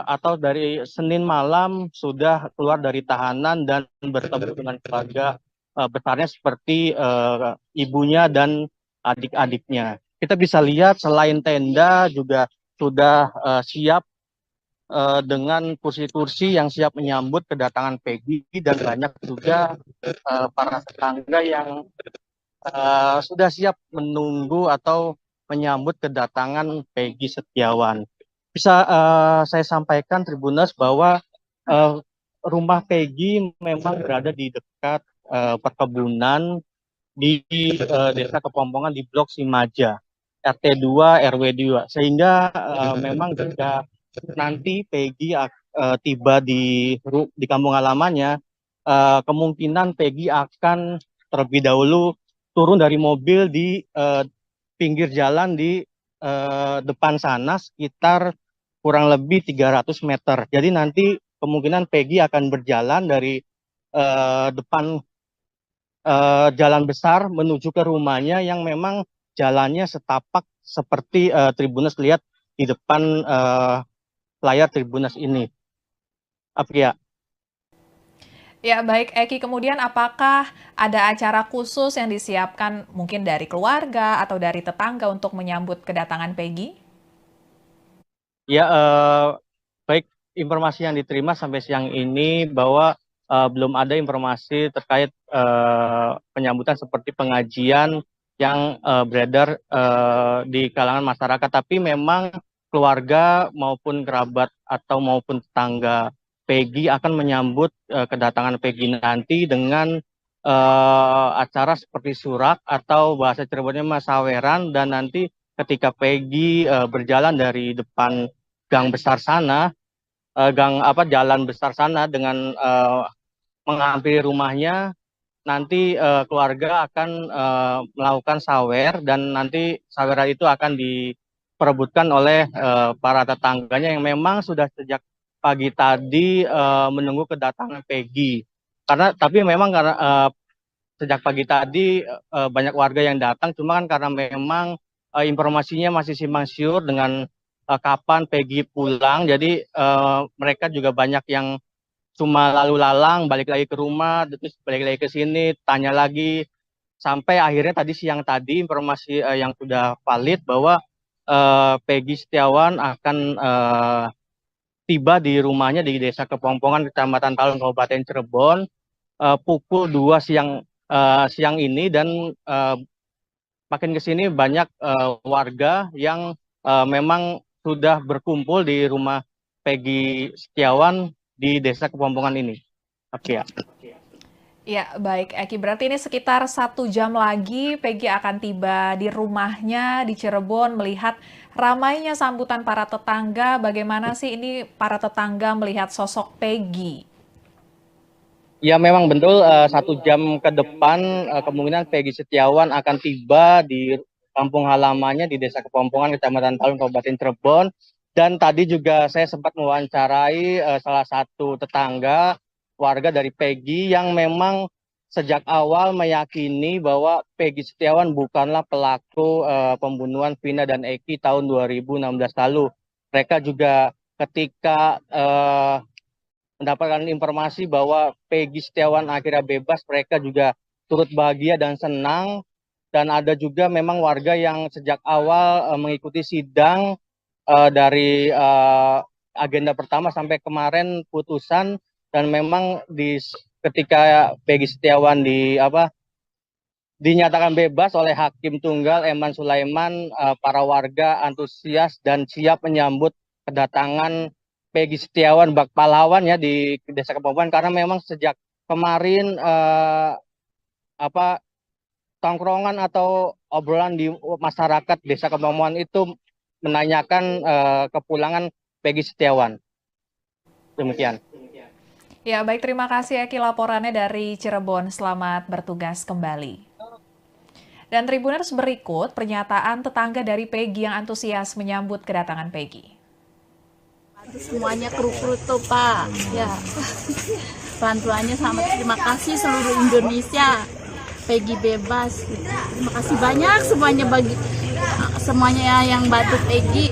atau dari Senin malam sudah keluar dari tahanan dan bertemu dengan keluarga besarnya seperti ibunya dan adik-adiknya. Kita bisa lihat selain tenda juga sudah siap dengan kursi-kursi yang siap menyambut kedatangan Peggy, dan banyak juga para tetangga yang sudah siap menunggu atau menyambut kedatangan Peggy Setiawan. Bisa saya sampaikan Tribuners bahwa rumah Peggy memang berada di dekat perkebunan di Desa Kepongpongan di Blok Simaja, RT 2 RW 2, sehingga memang jika nanti Peggy tiba di kampung halamannya, kemungkinan Peggy akan terlebih dahulu turun dari mobil di pinggir jalan di depan sana sekitar kurang lebih 300 meter. Jadi nanti kemungkinan Peggy akan berjalan dari depan jalan besar menuju ke rumahnya yang memang jalannya setapak seperti Tribuners lihat di depan layar Tribuners ini. Apria. Ya, baik Eki. Kemudian apakah ada acara khusus yang disiapkan mungkin dari keluarga atau dari tetangga untuk menyambut kedatangan Peggy? Ya, baik, informasi yang diterima sampai siang ini bahwa belum ada informasi terkait penyambutan seperti pengajian yang beredar di kalangan masyarakat. Tapi memang keluarga maupun kerabat atau maupun tetangga Peggy akan menyambut kedatangan Peggy nanti dengan acara seperti surak atau bahasa Cirebonnya masaweran, dan nanti ketika Peggy berjalan dari depan gang besar sana, jalan besar sana dengan menghampiri rumahnya, nanti keluarga akan melakukan sawer, dan nanti saweran itu akan diperebutkan oleh para tetangganya yang memang sudah sejak pagi tadi menunggu kedatangan Peggy. Tapi memang karena sejak pagi tadi banyak warga yang datang, cuma kan karena memang informasinya masih simpang siur dengan kapan Peggy pulang, jadi mereka juga banyak yang cuma lalu lalang, balik lagi ke rumah, terus balik lagi ke sini, tanya lagi, sampai akhirnya siang tadi informasi yang sudah valid bahwa Peggy Setiawan akan tiba di rumahnya di Desa Kepompongan, Kecamatan Talun, Kabupaten Cirebon, pukul 2 siang ini, dan makin ke sini banyak warga yang memang sudah berkumpul di rumah Peggy Setiawan di Desa Kepompongan ini. Oke ya. Ya, baik Eki. Berarti ini sekitar 1 jam lagi Peggy akan tiba di rumahnya di Cirebon, melihat ramainya sambutan para tetangga. Bagaimana sih ini para tetangga melihat sosok Peggy? Ya memang betul, 1 jam ke depan kemungkinan Peggy Setiawan akan tiba di kampung halamannya di Desa Kepompongan, Kecamatan Talun, Kabupaten Cirebon. Dan tadi juga saya sempat mewawancarai salah satu tetangga warga dari Peggy yang memang sejak awal meyakini bahwa Peggy Setiawan bukanlah pelaku pembunuhan Vina dan Eki tahun 2016 lalu. Mereka juga ketika mendapatkan informasi bahwa Peggy Setiawan akhirnya bebas, mereka juga turut bahagia dan senang. Dan ada juga memang warga yang sejak awal mengikuti sidang dari agenda pertama sampai kemarin putusan, dan memang ketika Peggy Setiawan dinyatakan bebas oleh Hakim Tunggal Eman Sulaiman, para warga antusias dan siap menyambut kedatangan Peggy Setiawan bak pahlawan ya di Desa Kepompongan, karena memang sejak kemarin tongkrongan atau obrolan di masyarakat Desa Kepompongan itu menanyakan kepulangan Peggy Setiawan. Demikian. Ya, baik, terima kasih Eki laporannya dari Cirebon. Selamat bertugas kembali. Dan Tribuners, berikut pernyataan tetangga dari Peggy yang antusias menyambut kedatangan Peggy. Semuanya kru-kru tuh Pak, ya bantuannya sama, terima kasih seluruh Indonesia, Peggy bebas. Terima kasih banyak semuanya yang bantu Peggy.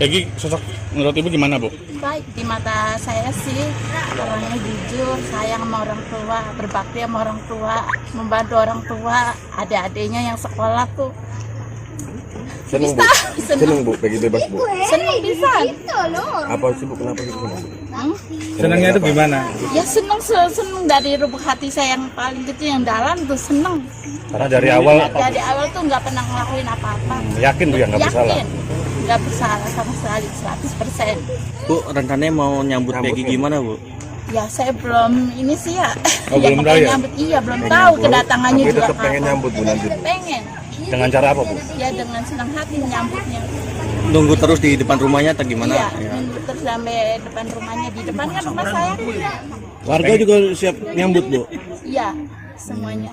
Peggy sosok menurut Ibu gimana, Bu? Baik, di mata saya sih orangnya jujur, sayang sama orang tua, berbakti sama orang tua, membantu orang tua, adik-adiknya yang sekolah tuh. Seneng Bu. Seneng Bu, Peggy bebas Bu. Seneng bisa. Apa sih Bu, kenapa gitu seneng Bu? Senangnya itu gimana? Ya seneng dari lubuk hati saya yang paling kecil, yang dalam tuh seneng. Karena dari awal Tuh nggak pernah ngelakuin apa-apa. yakin Bu ya nggak bersalah. Nggak bersalah sama sekali, 100%. Bu, rencananya mau nyambut Peggy gimana, Bu? Ya saya belum ini sih ya. Oh, ya, belum tahu ya? nyambut, iya belum tahu kedatangannya Tapi juga. tetap pengen nyambut Bu nanti. Pengen. Dengan cara apa, Bu? Ya dengan senang hati menyambutnya. Nunggu terus di depan rumahnya atau gimana? Iya, nunggu terus sampai depan rumahnya. Di depan kan rumah saya. Warga juga siap nyambut, Bu? Iya, semuanya.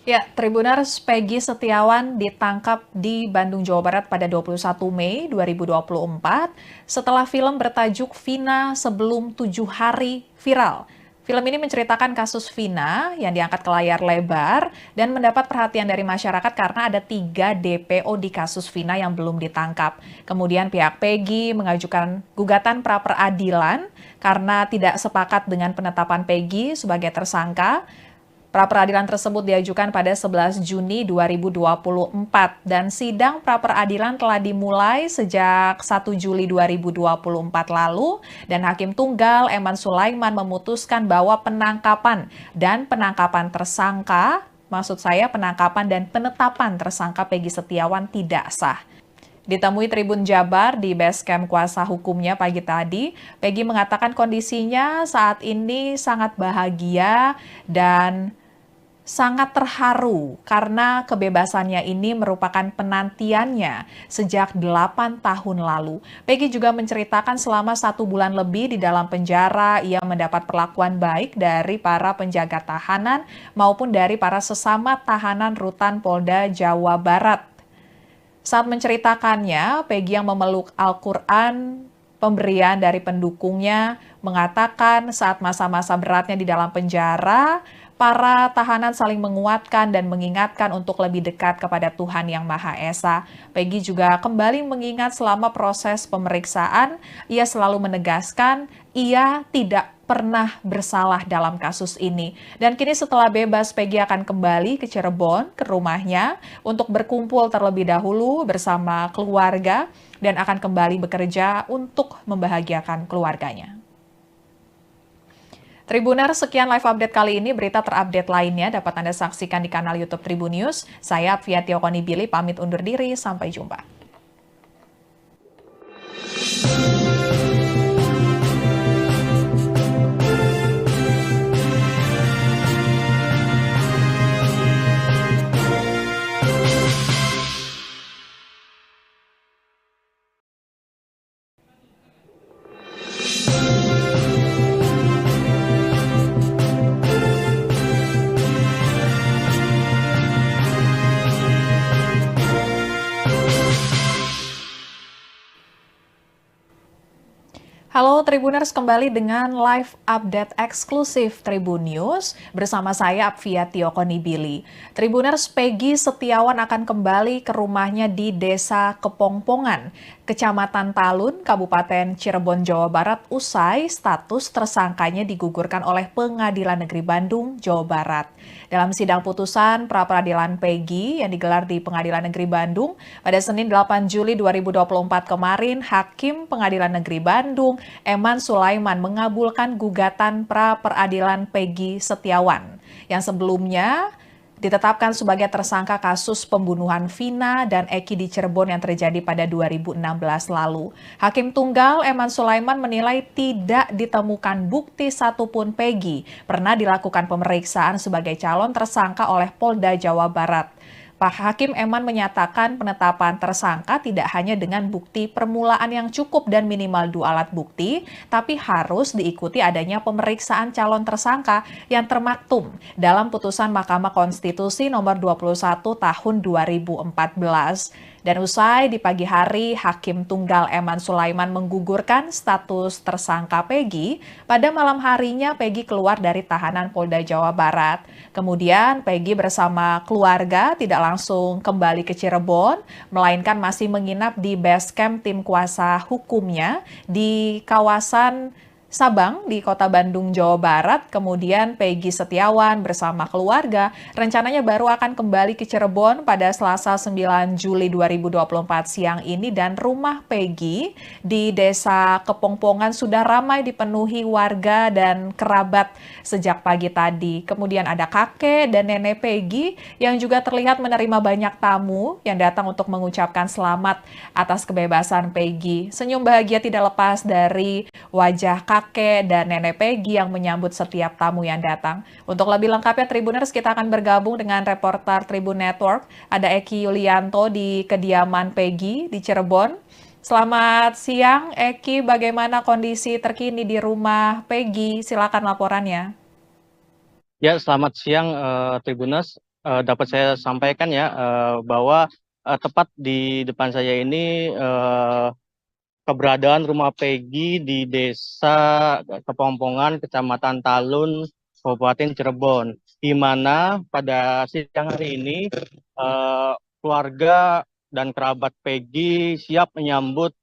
Ya, Tribuners, Peggy Setiawan ditangkap di Bandung, Jawa Barat pada 21 Mei 2024 setelah film bertajuk Vina Sebelum 7 Hari viral. Film ini menceritakan kasus Vina yang diangkat ke layar lebar dan mendapat perhatian dari masyarakat karena ada 3 DPO di kasus Vina yang belum ditangkap. Kemudian pihak Peggy mengajukan gugatan pra-peradilan karena tidak sepakat dengan penetapan Peggy sebagai tersangka. Pra-peradilan tersebut diajukan pada 11 Juni 2024 dan sidang pra-peradilan telah dimulai sejak 1 Juli 2024 lalu dan Hakim Tunggal Eman Sulaiman memutuskan bahwa penangkapan dan penetapan tersangka Peggy Setiawan tidak sah. Ditemui Tribun Jabar di Basecamp kuasa hukumnya pagi tadi, Peggy mengatakan kondisinya saat ini sangat bahagia dan sangat terharu karena kebebasannya ini merupakan penantiannya sejak 8 tahun lalu. Peggy juga menceritakan selama 1 bulan lebih di dalam penjara, ia mendapat perlakuan baik dari para penjaga tahanan maupun dari para sesama tahanan rutan Polda Jawa Barat. Saat menceritakannya, Peggy yang memeluk Al-Quran, pemberian dari pendukungnya, mengatakan saat masa-masa beratnya di dalam penjara, para tahanan saling menguatkan dan mengingatkan untuk lebih dekat kepada Tuhan Yang Maha Esa. Peggy juga kembali mengingat selama proses pemeriksaan, ia selalu menegaskan ia tidak pernah bersalah dalam kasus ini. Dan kini setelah bebas, Peggy akan kembali ke Cirebon, ke rumahnya, untuk berkumpul terlebih dahulu bersama keluarga dan akan kembali bekerja untuk membahagiakan keluarganya. Tribuner, sekian live update kali ini. Berita terupdate lainnya dapat Anda saksikan di kanal YouTube Tribun News. Saya Apvia Tiokoni-Billy pamit undur diri. Sampai jumpa. Halo Tribuners, kembali dengan live update eksklusif Tribun News bersama saya Apvia Tiokoni-Billy. Tribuners, Peggy Setiawan akan kembali ke rumahnya di Desa Kepongpongan, Kecamatan Talun, Kabupaten Cirebon, Jawa Barat usai status tersangkanya digugurkan oleh Pengadilan Negeri Bandung, Jawa Barat. Dalam sidang putusan pra-peradilan Peggy yang digelar di Pengadilan Negeri Bandung pada Senin 8 Juli 2024 kemarin, Hakim Pengadilan Negeri Bandung Eman Sulaiman mengabulkan gugatan pra-peradilan Peggy Setiawan yang sebelumnya ditetapkan sebagai tersangka kasus pembunuhan Vina dan Eki di Cirebon yang terjadi pada 2016 lalu. Hakim Tunggal Eman Sulaiman menilai tidak ditemukan bukti satupun Peggy pernah dilakukan pemeriksaan sebagai calon tersangka oleh Polda Jawa Barat. Pak Hakim Eman menyatakan penetapan tersangka tidak hanya dengan bukti permulaan yang cukup dan minimal 2 alat bukti, tapi harus diikuti adanya pemeriksaan calon tersangka yang termaktum dalam putusan Mahkamah Konstitusi nomor 21 tahun 2014. Dan usai di pagi hari, Hakim Tunggal Eman Sulaiman menggugurkan status tersangka Peggy. Pada malam harinya, Peggy keluar dari tahanan Polda Jawa Barat. Kemudian, Peggy bersama keluarga tidak langsung kembali ke Cirebon, melainkan masih menginap di Basecamp tim kuasa hukumnya di kawasan Sabang di Kota Bandung, Jawa Barat. Kemudian Peggy Setiawan bersama keluarga rencananya baru akan kembali ke Cirebon pada Selasa 9 Juli 2024 siang ini, dan rumah Peggy di Desa Kepongpongan sudah ramai dipenuhi warga dan kerabat sejak pagi tadi. Kemudian ada kakek dan nenek Peggy yang juga terlihat menerima banyak tamu yang datang untuk mengucapkan selamat atas kebebasan Peggy. Senyum bahagia tidak lepas dari wajah kakek dan nenek Peggy yang menyambut setiap tamu yang datang. Untuk lebih lengkapnya Tribuners, kita akan bergabung dengan reporter Tribun Network. Ada Eki Yulianto di kediaman Peggy di Cirebon. Selamat siang Eki, bagaimana kondisi terkini di rumah Peggy? Silakan laporannya. Ya, selamat siang Tribuners. Dapat saya sampaikan ya bahwa tepat di depan saya ini keberadaan rumah Peggy di Desa Kepongpongan, Kecamatan Talun, Kabupaten Cirebon, di mana pada siang hari ini keluarga dan kerabat Peggy siap menyambut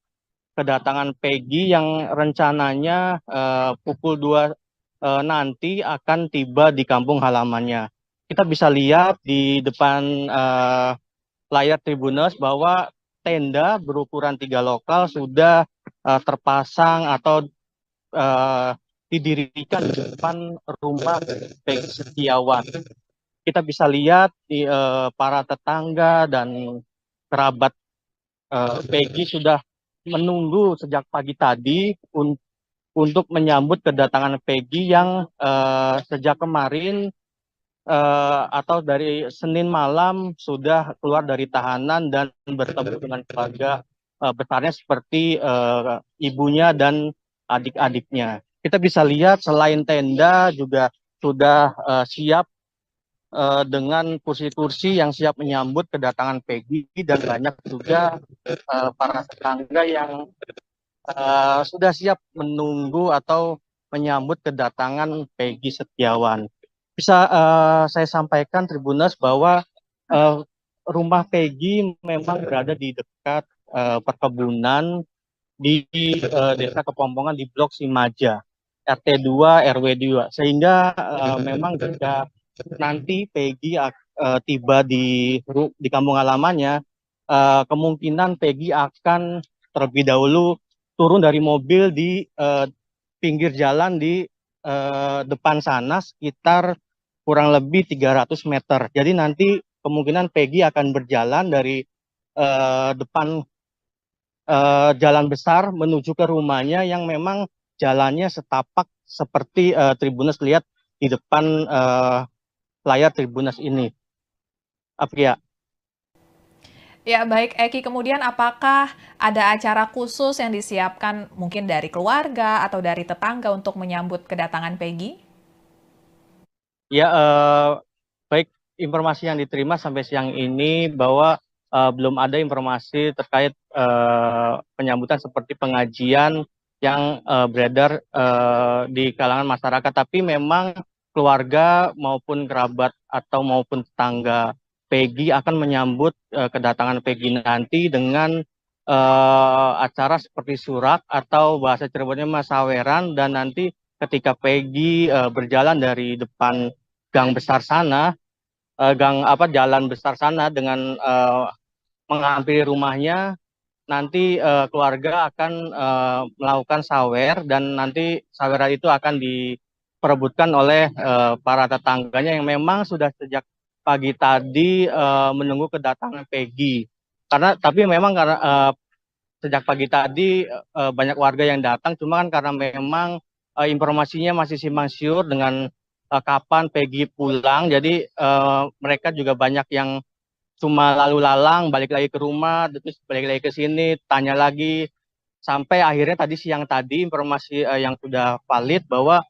kedatangan Peggy yang rencananya pukul 2 nanti akan tiba di kampung halamannya. kita bisa lihat di depan layar Tribunnews bahwa tenda berukuran 3 lokal sudah terpasang atau didirikan di depan rumah Peggy Setiawan. Kita bisa lihat di para tetangga dan kerabat Peggy sudah menunggu sejak pagi tadi untuk menyambut kedatangan Peggy yang sejak kemarin atau dari Senin malam sudah keluar dari tahanan dan bertemu dengan keluarga besarnya seperti ibunya dan adik-adiknya. Kita bisa lihat selain tenda juga sudah siap dengan kursi-kursi yang siap menyambut kedatangan Peggy, dan banyak juga para tetangga yang sudah siap menunggu atau menyambut kedatangan Peggy Setiawan. Bisa saya sampaikan Tribunnews bahwa rumah Peggy memang berada di dekat perkebunan di Desa Kepompongan di Blok Simaja, RT 2 RW 2. Sehingga memang jika nanti Peggy tiba di kampung halamannya, kemungkinan Peggy akan terlebih dahulu turun dari mobil di pinggir jalan di depan sana sekitar kurang lebih 300 meter. Jadi nanti kemungkinan Peggy akan berjalan dari depan jalan besar menuju ke rumahnya yang memang jalannya setapak seperti Tribunnews lihat di depan layar Tribunnews ini. Apria. Ya, baik Eki, kemudian apakah ada acara khusus yang disiapkan mungkin dari keluarga atau dari tetangga untuk menyambut kedatangan Peggy? Ya, baik, informasi yang diterima sampai siang ini bahwa belum ada informasi terkait penyambutan seperti pengajian yang beredar di kalangan masyarakat. Tapi memang keluarga maupun kerabat atau maupun tetangga Peggy akan menyambut kedatangan Peggy nanti dengan acara seperti surak atau bahasa Cirebonnya masaweran, dan nanti ketika Peggy berjalan dari depan gang besar sana, jalan besar sana dengan menghampiri rumahnya, nanti keluarga akan melakukan sawer, dan nanti sawer itu akan diperebutkan oleh para tetangganya yang memang sudah sejak pagi tadi menunggu kedatangan Peggy. Tapi memang karena sejak pagi tadi banyak warga yang datang, cuma kan karena memang informasinya masih simpang siur dengan kapan Peggy pulang, jadi mereka juga banyak yang cuma lalu lalang, balik lagi ke rumah, terus balik lagi ke sini, tanya lagi, sampai akhirnya siang tadi informasi yang sudah valid bahwa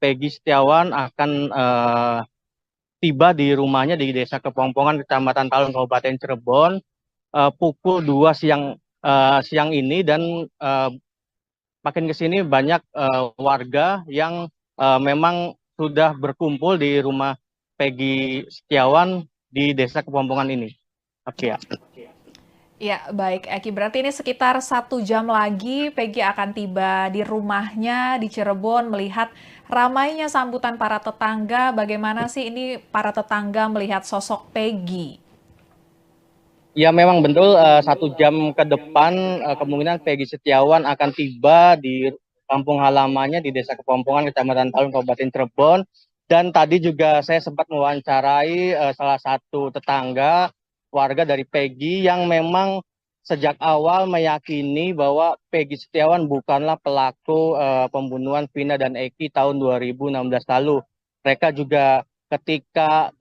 Peggy Setiawan akan tiba di rumahnya di Desa Kepompongan, Kecamatan Talun, Kabupaten Cirebon, pukul 2 siang ini, dan makin ke sini banyak warga yang memang sudah berkumpul di rumah Peggy Setiawan di Desa Kepompongan ini. Oke ya. Ya, baik Eki. Berarti ini sekitar 1 jam lagi Peggy akan tiba di rumahnya di Cirebon. Melihat ramainya sambutan para tetangga, bagaimana sih ini para tetangga melihat sosok Peggy? Ya, memang betul 1 jam ke depan kemungkinan Peggy Setiawan akan tiba di kampung halamannya di Desa Kepompongan, Kecamatan Talun, Kabupaten Cirebon. Dan tadi juga saya sempat mewawancarai salah satu tetangga warga dari Peggy yang memang sejak awal meyakini bahwa Peggy Setiawan bukanlah pelaku pembunuhan Vina dan Eki tahun 2016 lalu. Mereka juga ketika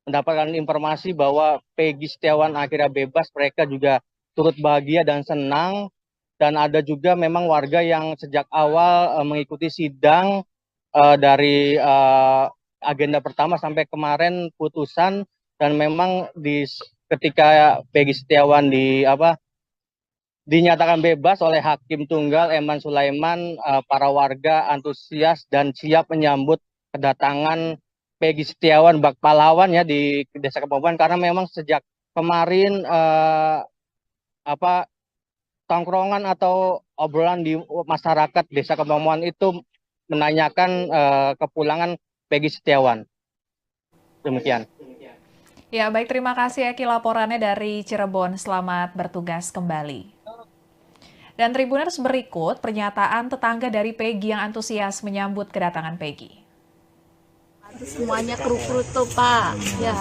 mendapatkan informasi bahwa Peggy Setiawan akhirnya bebas, mereka juga turut bahagia dan senang. Dan ada juga memang warga yang sejak awal mengikuti sidang dari agenda pertama sampai kemarin putusan, dan memang ketika Peggy Setiawan dinyatakan bebas oleh Hakim Tunggal Eman Sulaiman, para warga antusias dan siap menyambut kedatangan Peggy Setiawan bak pahlawan ya di Desa Kepompongan, karena memang sejak kemarin tongkrongan atau obrolan di masyarakat Desa Kepompongan itu menanyakan kepulangan Peggy Setiawan. Demikian. Ya, baik, terima kasih Eki laporannya dari Cirebon. Selamat bertugas kembali. Dan Tribuners, berikut pernyataan tetangga dari Peggy yang antusias menyambut kedatangan Peggy. Semuanya kru-kru tuh Pak, ya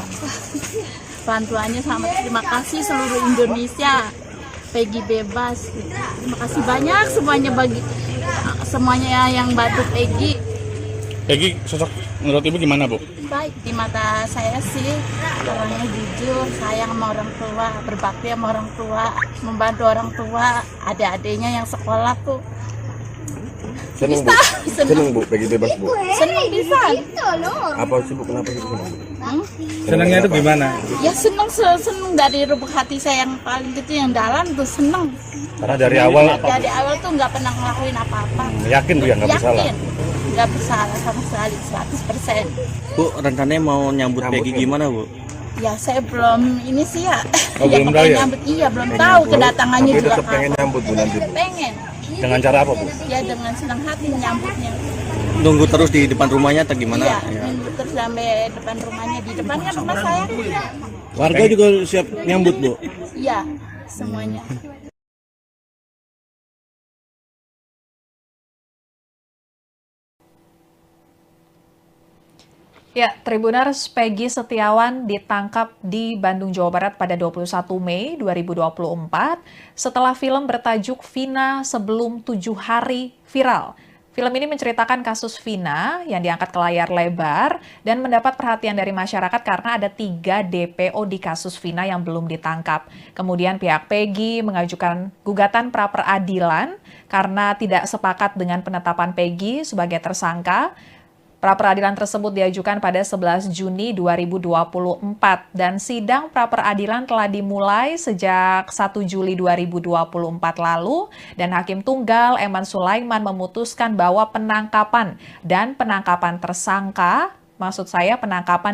bantuannya sama, terima kasih seluruh Indonesia. Peggy bebas, terima kasih banyak semuanya bagi semuanya yang bantu Peggy. Peggy sosok menurut Ibu gimana, Bu? Baik di mata saya sih, orangnya jujur, sayang sama orang tua, berbakti sama orang tua, membantu orang tua, adik-adiknya yang sekolah tuh. Seneng Bu. Seneng Bu, Peggy bebas Bu. Seneng bisa. Apa sih Bu, kenapa sih Bu seneng? Senangnya itu gimana? Ya seneng dari lubuk hati saya yang paling kecil yang dalam tuh seneng. Karena dari awal Dari awal tuh nggak pernah ngelakuin apa-apa. yakin Bu ya nggak bersalah. Yakin, nggak bersalah sama sekali 100%. Bu, rencananya mau nyambut Peggy gimana, Bu? Ya saya belum ini sih ya. Oh, Ya, belum pengen tahu ya? nyambut, iya belum tahu kedatangannya Tapi juga tetap pengen kapan. nyambut Bu nanti. Pengen, Dengan cara apa, Bu? ya dengan senang hati nyambutnya. Nunggu terus di depan rumahnya atau gimana? Iya, nunggu terus sampai depan rumahnya, di depan kan rumah saya. Warga juga siap nyambut, Bu. Iya, semuanya. Ya, Tribuners, Peggy Setiawan ditangkap di Bandung, Jawa Barat pada 21 Mei 2024 setelah film bertajuk Vina Sebelum 7 Hari viral. Film ini menceritakan kasus Vina yang diangkat ke layar lebar dan mendapat perhatian dari masyarakat karena ada 3 DPO di kasus Vina yang belum ditangkap. Kemudian pihak Peggy mengajukan gugatan pra-peradilan karena tidak sepakat dengan penetapan Peggy sebagai tersangka. Pra-peradilan tersebut diajukan pada 11 Juni 2024 dan sidang pra-peradilan telah dimulai sejak 1 Juli 2024 lalu dan Hakim Tunggal Eman Sulaiman memutuskan bahwa penangkapan dan penangkapan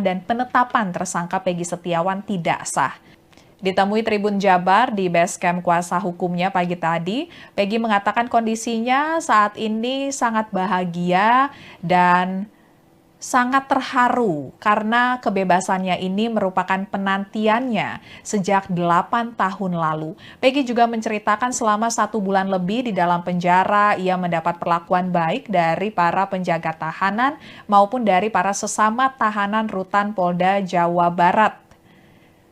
dan penetapan tersangka Peggy Setiawan tidak sah. Ditemui Tribun Jabar di basecamp kuasa hukumnya pagi tadi, Peggy mengatakan kondisinya saat ini sangat bahagia dan sangat terharu karena kebebasannya ini merupakan penantiannya sejak 8 tahun lalu. Peggy juga menceritakan selama 1 bulan lebih di dalam penjara, ia mendapat perlakuan baik dari para penjaga tahanan maupun dari para sesama tahanan rutan Polda Jawa Barat.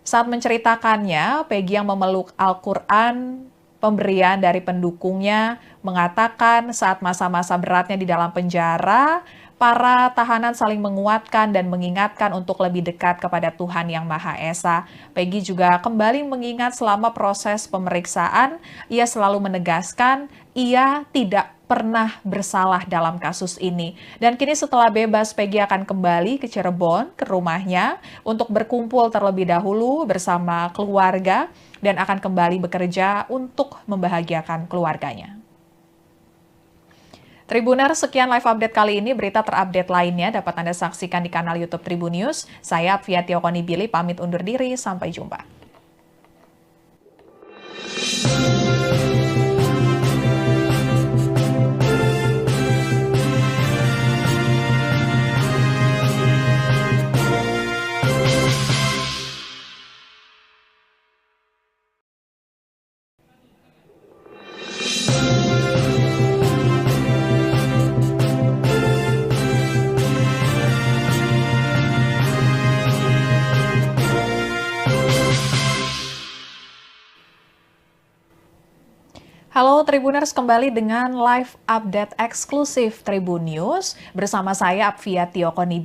Saat menceritakannya, Peggy yang memeluk Al-Quran, pemberian dari pendukungnya, mengatakan saat masa-masa beratnya di dalam penjara, para tahanan saling menguatkan dan mengingatkan untuk lebih dekat kepada Tuhan Yang Maha Esa. Peggy juga kembali mengingat selama proses pemeriksaan, ia selalu menegaskan ia tidak pernah bersalah dalam kasus ini. Dan kini setelah bebas, Peggy akan kembali ke Cirebon, ke rumahnya, untuk berkumpul terlebih dahulu bersama keluarga dan akan kembali bekerja untuk membahagiakan keluarganya. Tribuner, sekian live update kali ini. Berita terupdate lainnya dapat Anda saksikan di kanal YouTube Tribun News. Saya Apvia Tiokoni pamit undur diri. Sampai jumpa. Halo Tribuners, kembali dengan live update eksklusif Tribun News bersama saya Apvia Tiokoni.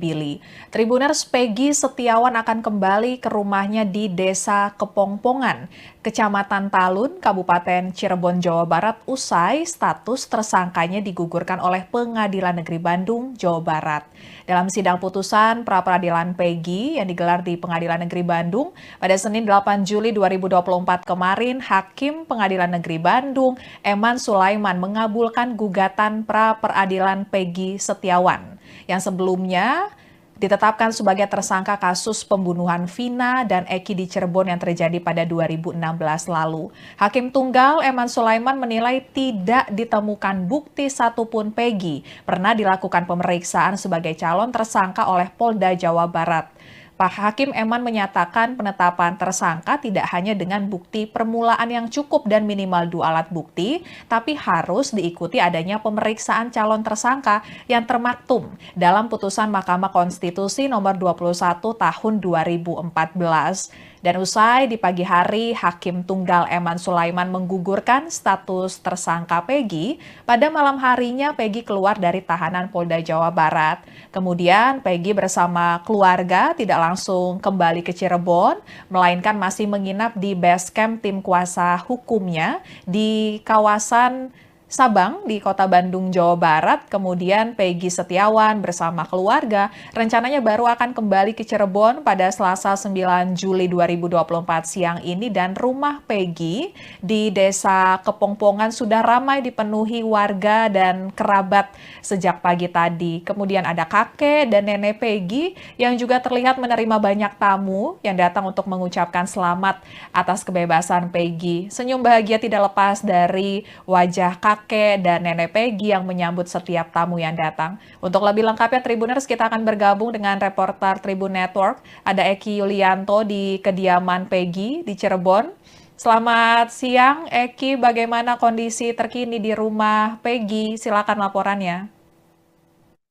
Tribuners, Peggy Setiawan akan kembali ke rumahnya di Desa Kepongpongan, Kecamatan Talun, Kabupaten Cirebon, Jawa Barat usai status tersangkanya digugurkan oleh Pengadilan Negeri Bandung, Jawa Barat. Dalam sidang putusan pra-peradilan Peggy yang digelar di Pengadilan Negeri Bandung pada Senin 8 Juli 2024 kemarin, Hakim Pengadilan Negeri Bandung Eman Sulaiman mengabulkan gugatan pra-peradilan Peggy Setiawan yang sebelumnya ditetapkan sebagai tersangka kasus pembunuhan Vina dan Eki di Cirebon yang terjadi pada 2016 lalu. Hakim Tunggal Eman Sulaiman menilai tidak ditemukan bukti satupun Peggy pernah dilakukan pemeriksaan sebagai calon tersangka oleh Polda Jawa Barat. Pak Hakim Eman menyatakan penetapan tersangka tidak hanya dengan bukti permulaan yang cukup dan minimal 2 alat bukti, tapi harus diikuti adanya pemeriksaan calon tersangka yang termaktum dalam putusan Mahkamah Konstitusi nomor 21 tahun 2014. Dan usai di pagi hari, Hakim Tunggal Eman Sulaiman menggugurkan status tersangka Peggy. Pada malam harinya, Peggy keluar dari tahanan Polda Jawa Barat. Kemudian Peggy bersama keluarga tidak langsung kembali ke Cirebon, melainkan masih menginap di base camp tim kuasa hukumnya di kawasan Sabang di Kota Bandung, Jawa Barat. Kemudian Peggy Setiawan bersama keluarga rencananya baru akan kembali ke Cirebon pada Selasa 9 Juli 2024 siang ini, dan rumah Peggy di Desa Kepongpongan sudah ramai dipenuhi warga dan kerabat sejak pagi tadi. Kemudian ada kakek dan nenek Peggy yang juga terlihat menerima banyak tamu yang datang untuk mengucapkan selamat atas kebebasan Peggy. Senyum bahagia tidak lepas dari wajah kakek dan nenek Peggy yang menyambut setiap tamu yang datang. Untuk lebih lengkapnya Tribuners, kita akan bergabung dengan reporter Tribun Network. Ada Eki Yulianto di kediaman Peggy di Cirebon. Selamat siang Eki, bagaimana kondisi terkini di rumah Peggy? Silakan laporannya.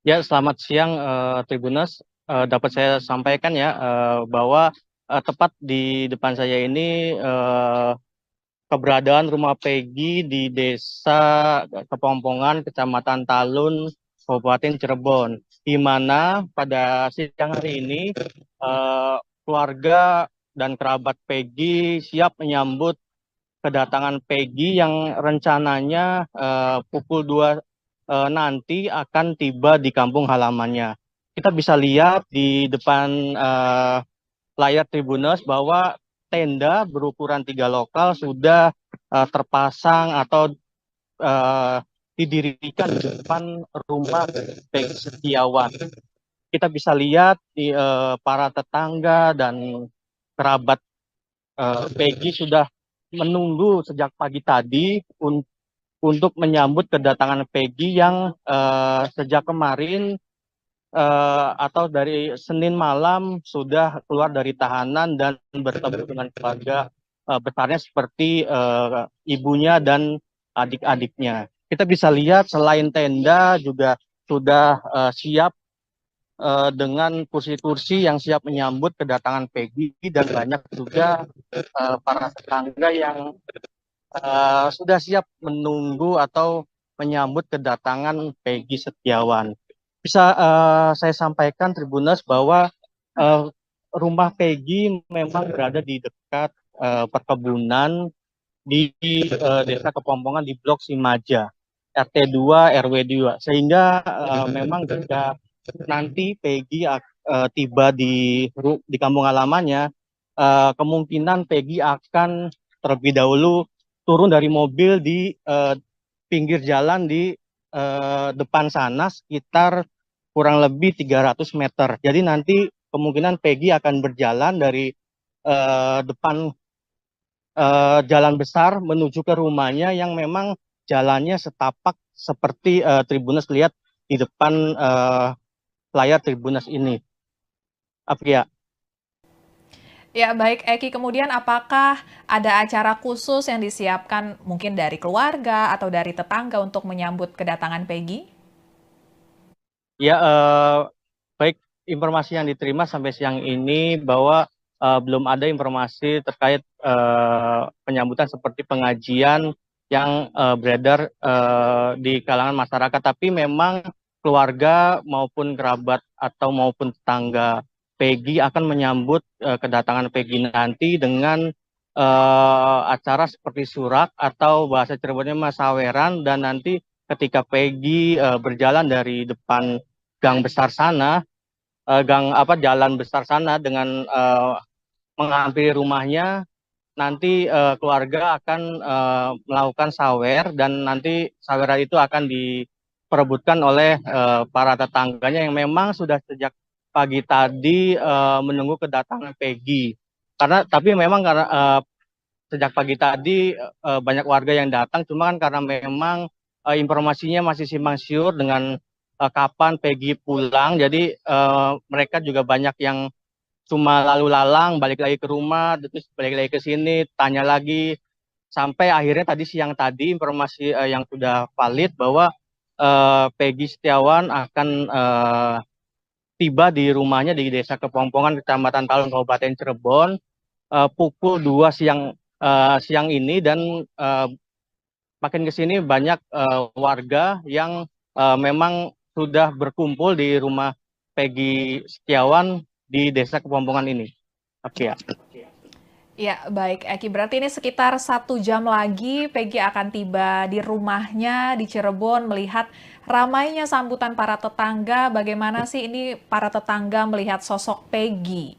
Ya, selamat siang Tribuners. Dapat saya sampaikan ya bahwa tepat di depan saya ini keberadaan rumah Peggy di Desa Kepongpongan, Kecamatan Talun, Kabupaten Cirebon, di mana pada siang hari ini keluarga dan kerabat Peggy siap menyambut kedatangan Peggy yang rencananya pukul 2 nanti akan tiba di kampung halamannya. Kita bisa lihat di depan layar Tribuners bahwa tenda berukuran 3 lokal sudah terpasang atau didirikan di depan rumah Peggy Setiawan. Kita bisa lihat di para tetangga dan kerabat Peggy sudah menunggu sejak pagi tadi untuk menyambut kedatangan Peggy yang sejak kemarin atau dari Senin malam sudah keluar dari tahanan dan bertemu dengan keluarga besarnya seperti ibunya dan adik-adiknya. Kita bisa lihat selain tenda juga sudah siap dengan kursi-kursi yang siap menyambut kedatangan Peggy, dan banyak juga para tetangga yang sudah siap menunggu atau menyambut kedatangan Peggy Setiawan. Bisa saya sampaikan Tribuners bahwa rumah Peggy memang berada di dekat perkebunan di Desa Kepongpongan di Blok Simaja, RT 2 RW 2. Sehingga memang jika nanti Peggy tiba di kampung halamannya, kemungkinan Peggy akan terlebih dahulu turun dari mobil di pinggir jalan di depan sana sekitar kurang lebih 300 meter. Jadi nanti kemungkinan Peggy akan berjalan dari depan jalan besar menuju ke rumahnya yang memang jalannya setapak seperti Tribuners lihat di depan layar Tribuners ini. Afia. Ya, baik Eki. Kemudian apakah ada acara khusus yang disiapkan mungkin dari keluarga atau dari tetangga untuk menyambut kedatangan Peggy? Ya, baik, informasi yang diterima sampai siang ini bahwa belum ada informasi terkait penyambutan seperti pengajian yang beredar di kalangan masyarakat. Tapi memang keluarga maupun kerabat atau maupun tetangga Peggy akan menyambut kedatangan Peggy nanti dengan acara seperti surak atau bahasa Cirebonnya masaweran, dan nanti ketika Peggy berjalan dari depan gang besar sana, jalan besar sana dengan menghampiri rumahnya, nanti keluarga akan melakukan sawer, dan nanti saweran itu akan diperebutkan oleh para tetangganya yang memang sudah sejak pagi tadi menunggu kedatangan Peggy. Tapi memang karena sejak pagi tadi banyak warga yang datang, cuma kan karena memang informasinya masih simpang siur dengan kapan Peggy pulang, jadi mereka juga banyak yang cuma lalu lalang, balik lagi ke rumah, terus balik lagi ke sini, tanya lagi, sampai akhirnya siang tadi informasi yang sudah valid bahwa Peggy Setiawan akan tiba di rumahnya di Desa Kepompongan, Kecamatan Talun, Kabupaten Cirebon, pukul 2 siang ini, dan makin ke sini banyak warga yang memang sudah berkumpul di rumah Peggy Setiawan di Desa Kepompongan ini. Oke ya. Ya, baik, Eki. Berarti ini sekitar 1 jam lagi Peggy akan tiba di rumahnya di Cirebon, melihat ramainya sambutan para tetangga. Bagaimana sih ini para tetangga melihat sosok Peggy?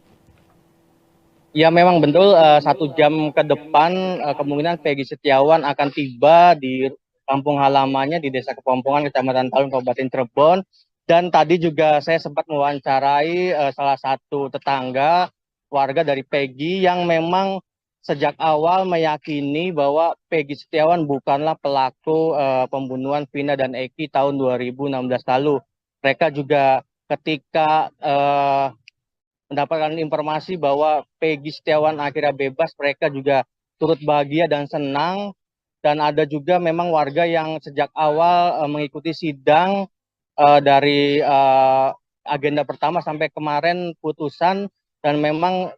Ya memang betul, 1 jam ke depan kemungkinan Peggy Setiawan akan tiba di kampung halamannya di Desa Kepompongan, Kecamatan Talun, Kabupaten Cirebon. Dan tadi juga saya sempat mewawancarai salah satu tetangga warga dari Peggy yang memang sejak awal meyakini bahwa Peggy Setiawan bukanlah pelaku pembunuhan Vina dan Eki tahun 2016 lalu. Mereka juga ketika mendapatkan informasi bahwa Peggy Setiawan akhirnya bebas, mereka juga turut bahagia dan senang. Dan ada juga memang warga yang sejak awal mengikuti sidang dari agenda pertama sampai kemarin putusan, dan memang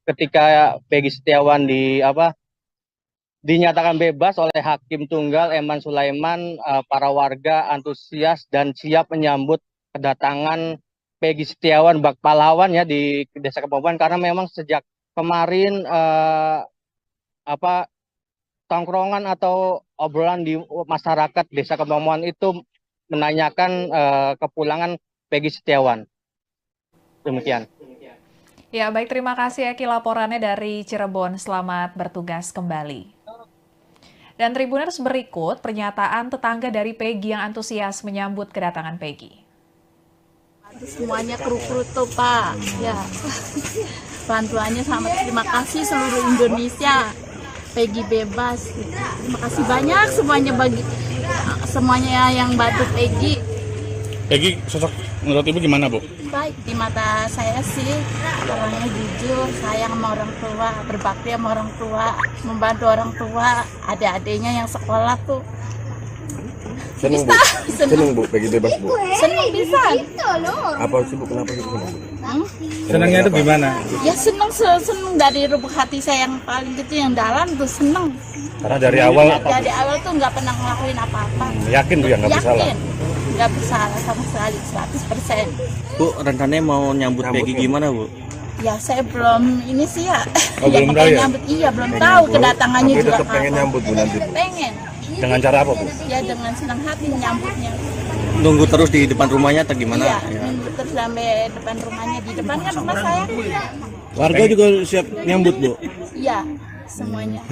ketika Peggy Setiawan dinyatakan bebas oleh Hakim Tunggal Eman Sulaiman, para warga antusias dan siap menyambut kedatangan Peggy Setiawan bak pahlawan ya di Desa Kepompongan, karena memang sejak kemarin tongkrongan atau obrolan di masyarakat Desa Kepompongan itu menanyakan kepulangan Peggy Setiawan. Demikian. Ya, baik, terima kasih Eki laporannya dari Cirebon. Selamat bertugas kembali. Dan Tribuners, berikut pernyataan tetangga dari Peggy yang antusias menyambut kedatangan Peggy. Semuanya kru-kru tuh Pak, ya bantuannya sama, terima kasih seluruh Indonesia, Peggy bebas. Terima kasih banyak semuanya yang bantu Peggy. Peggy sosok menurut Ibu gimana, Bu? Baik, di mata saya sih orangnya jujur, sayang sama orang tua, berbakti sama orang tua, membantu orang tua, adik-adiknya yang sekolah tuh. Seneng Bu, seneng Bu, Peggy bebas Bu. Seneng bisa. Apa sih Bu, kenapa sih Bu seneng Bu? Senangnya itu gimana? Ya seneng dari lubuk hati saya yang paling kecil, yang dalam tuh seneng. Karena dari awal Tuh nggak pernah ngelakuin apa-apa. yakin Bu ya nggak bersalah. Yakin, nggak bersalah sama sekali, 100%. Bu, rencananya mau nyambut Peggy gimana, Bu? Ya saya belum ini sih ya. Oh, belum tahu ya? Nyambut, iya belum tahu kedatangannya Tapi juga tetap pengen nyambut Bu nanti. Pengen. Dengan cara apa, Bu? Ya dengan senang hati nyambutnya. Nunggu terus di depan rumahnya atau gimana? Iya, nunggu terus sampai depan rumahnya. Di depan kan rumah saya. Warga juga siap nyambut, Bu? Iya, semuanya.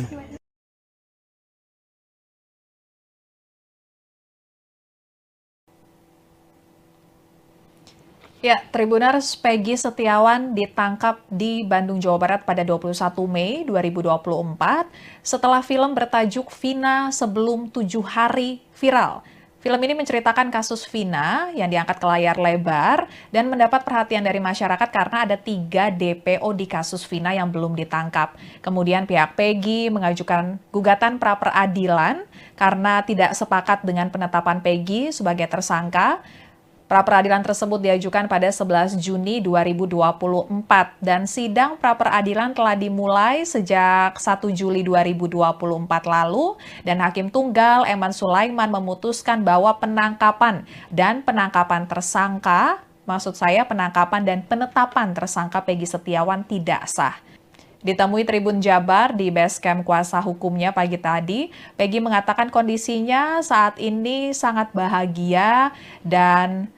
Ya, Tribuners, Peggy Setiawan ditangkap di Bandung, Jawa Barat pada 21 Mei 2024 setelah film bertajuk Vina Sebelum 7 Hari viral. Film ini menceritakan kasus Vina yang diangkat ke layar lebar dan mendapat perhatian dari masyarakat karena ada 3 DPO di kasus Vina yang belum ditangkap. Kemudian pihak Peggy mengajukan gugatan pra-peradilan karena tidak sepakat dengan penetapan Peggy sebagai tersangka. Pra-peradilan tersebut diajukan pada 11 Juni 2024 dan sidang pra-peradilan telah dimulai sejak 1 Juli 2024 lalu dan Hakim Tunggal Eman Sulaiman memutuskan bahwa penangkapan dan penangkapan dan penetapan tersangka Peggy Setiawan tidak sah. Ditemui Tribun Jabar di Basecamp kuasa hukumnya pagi tadi, Peggy mengatakan kondisinya saat ini sangat bahagia dan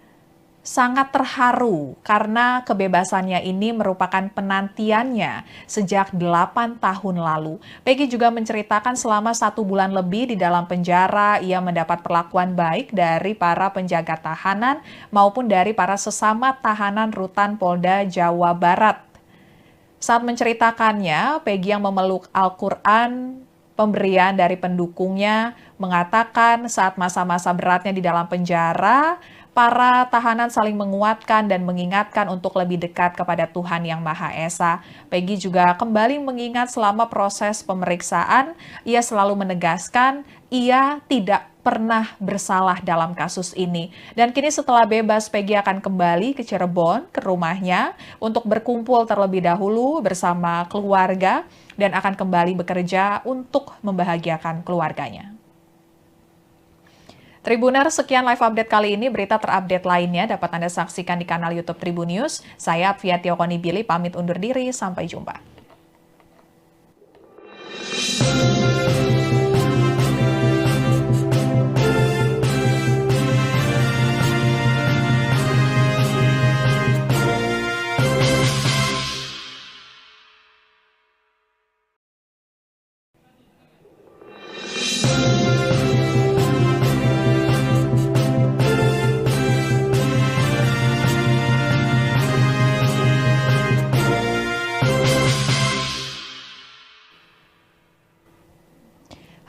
sangat terharu karena kebebasannya ini merupakan penantiannya sejak 8 tahun lalu. Peggy juga menceritakan selama 1 bulan lebih di dalam penjara, ia mendapat perlakuan baik dari para penjaga tahanan maupun dari para sesama tahanan rutan Polda Jawa Barat. Saat menceritakannya, Peggy yang memeluk Al-Quran, pemberian dari pendukungnya, mengatakan saat masa-masa beratnya di dalam penjara, para tahanan saling menguatkan dan mengingatkan untuk lebih dekat kepada Tuhan Yang Maha Esa. Peggy juga kembali mengingat selama proses pemeriksaan, ia selalu menegaskan ia tidak pernah bersalah dalam kasus ini. Dan kini setelah bebas, Peggy akan kembali ke Cirebon, ke rumahnya, untuk berkumpul terlebih dahulu bersama keluarga dan akan kembali bekerja untuk membahagiakan keluarganya. Tribuners, sekian live update kali ini. Berita terupdate lainnya dapat Anda saksikan di kanal YouTube Tribun News. Saya Apvia Tiokoni-Billy pamit undur diri. Sampai jumpa.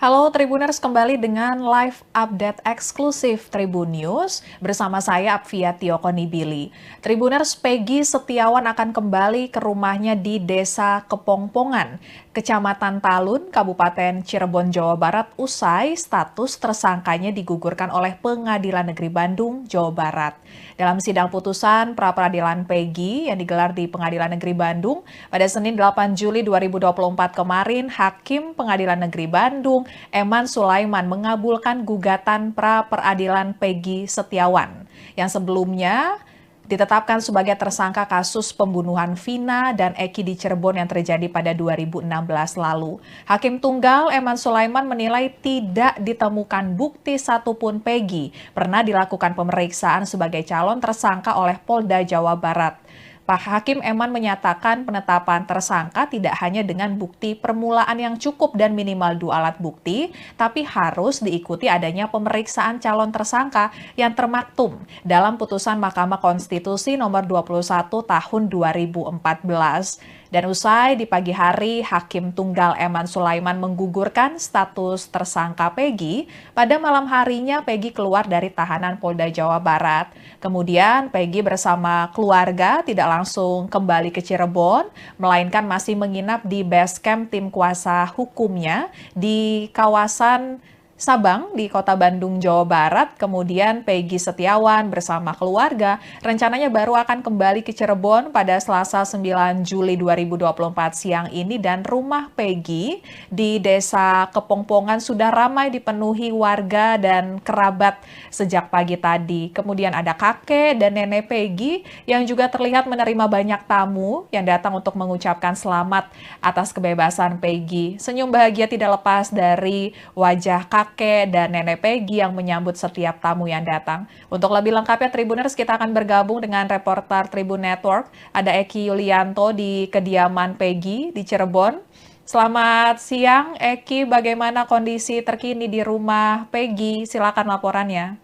Halo Tribuners, kembali dengan live update eksklusif Tribun News bersama saya Apvia Tiokoni-Billy. Tribuners, Peggy Setiawan akan kembali ke rumahnya di Desa Kepongpongan, Kecamatan Talun, Kabupaten Cirebon, Jawa Barat, usai status tersangkanya digugurkan oleh Pengadilan Negeri Bandung, Jawa Barat. Dalam sidang putusan pra-peradilan Peggy yang digelar di Pengadilan Negeri Bandung pada Senin 8 Juli 2024 kemarin, Hakim Pengadilan Negeri Bandung Eman Sulaiman mengabulkan gugatan pra-peradilan Peggy Setiawan yang sebelumnya ditetapkan sebagai tersangka kasus pembunuhan Vina dan Eki di Cirebon yang terjadi pada 2016 lalu. Hakim Tunggal Eman Sulaiman menilai tidak ditemukan bukti satupun Peggy pernah dilakukan pemeriksaan sebagai calon tersangka oleh Polda Jawa Barat. Pak Hakim Eman menyatakan penetapan tersangka tidak hanya dengan bukti permulaan yang cukup dan minimal 2 alat bukti, tapi harus diikuti adanya pemeriksaan calon tersangka yang termaktum dalam putusan Mahkamah Konstitusi nomor 21 tahun 2014. Dan usai di pagi hari, Hakim Tunggal Eman Sulaiman menggugurkan status tersangka Peggy. Pada malam harinya, Peggy keluar dari tahanan Polda Jawa Barat. Kemudian, Peggy bersama keluarga tidak langsung kembali ke Cirebon, melainkan masih menginap di base camp tim kuasa hukumnya di kawasan Sabang di Kota Bandung, Jawa Barat. Kemudian Peggy Setiawan bersama keluarga rencananya baru akan kembali ke Cirebon pada Selasa 9 Juli 2024 siang ini, dan rumah Peggy di Desa Kepongpongan sudah ramai dipenuhi warga dan kerabat sejak pagi tadi. Kemudian ada kakek dan nenek Peggy yang juga terlihat menerima banyak tamu yang datang untuk mengucapkan selamat atas kebebasan Peggy. Senyum bahagia tidak lepas dari wajah kakek dan nenek Peggy yang menyambut setiap tamu yang datang. Untuk lebih lengkapnya Tribuners, kita akan bergabung dengan reporter Tribun Network. Ada Eki Yulianto di kediaman Peggy di Cirebon. Selamat siang Eki, bagaimana kondisi terkini di rumah Peggy? Silakan laporannya.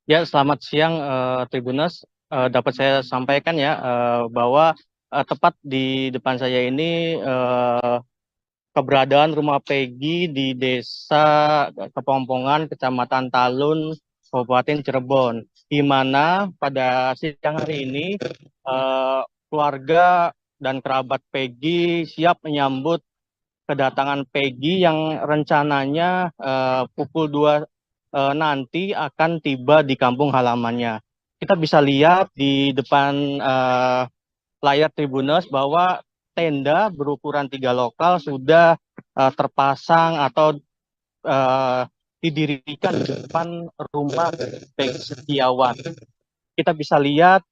Ya, selamat siang Tribuners. Dapat saya sampaikan ya bahwa tepat di depan saya ini keberadaan rumah Peggy di Desa Kepongpongan, Kecamatan Talun, Kabupaten Cirebon, di mana pada siang hari ini keluarga dan kerabat Peggy siap menyambut kedatangan Peggy yang rencananya pukul 2 nanti akan tiba di kampung halamannya. Kita bisa lihat di depan layar Tribuners bahwa tenda berukuran 3 lokal sudah terpasang atau didirikan di depan rumah Peggy Setiawan. Kita bisa lihat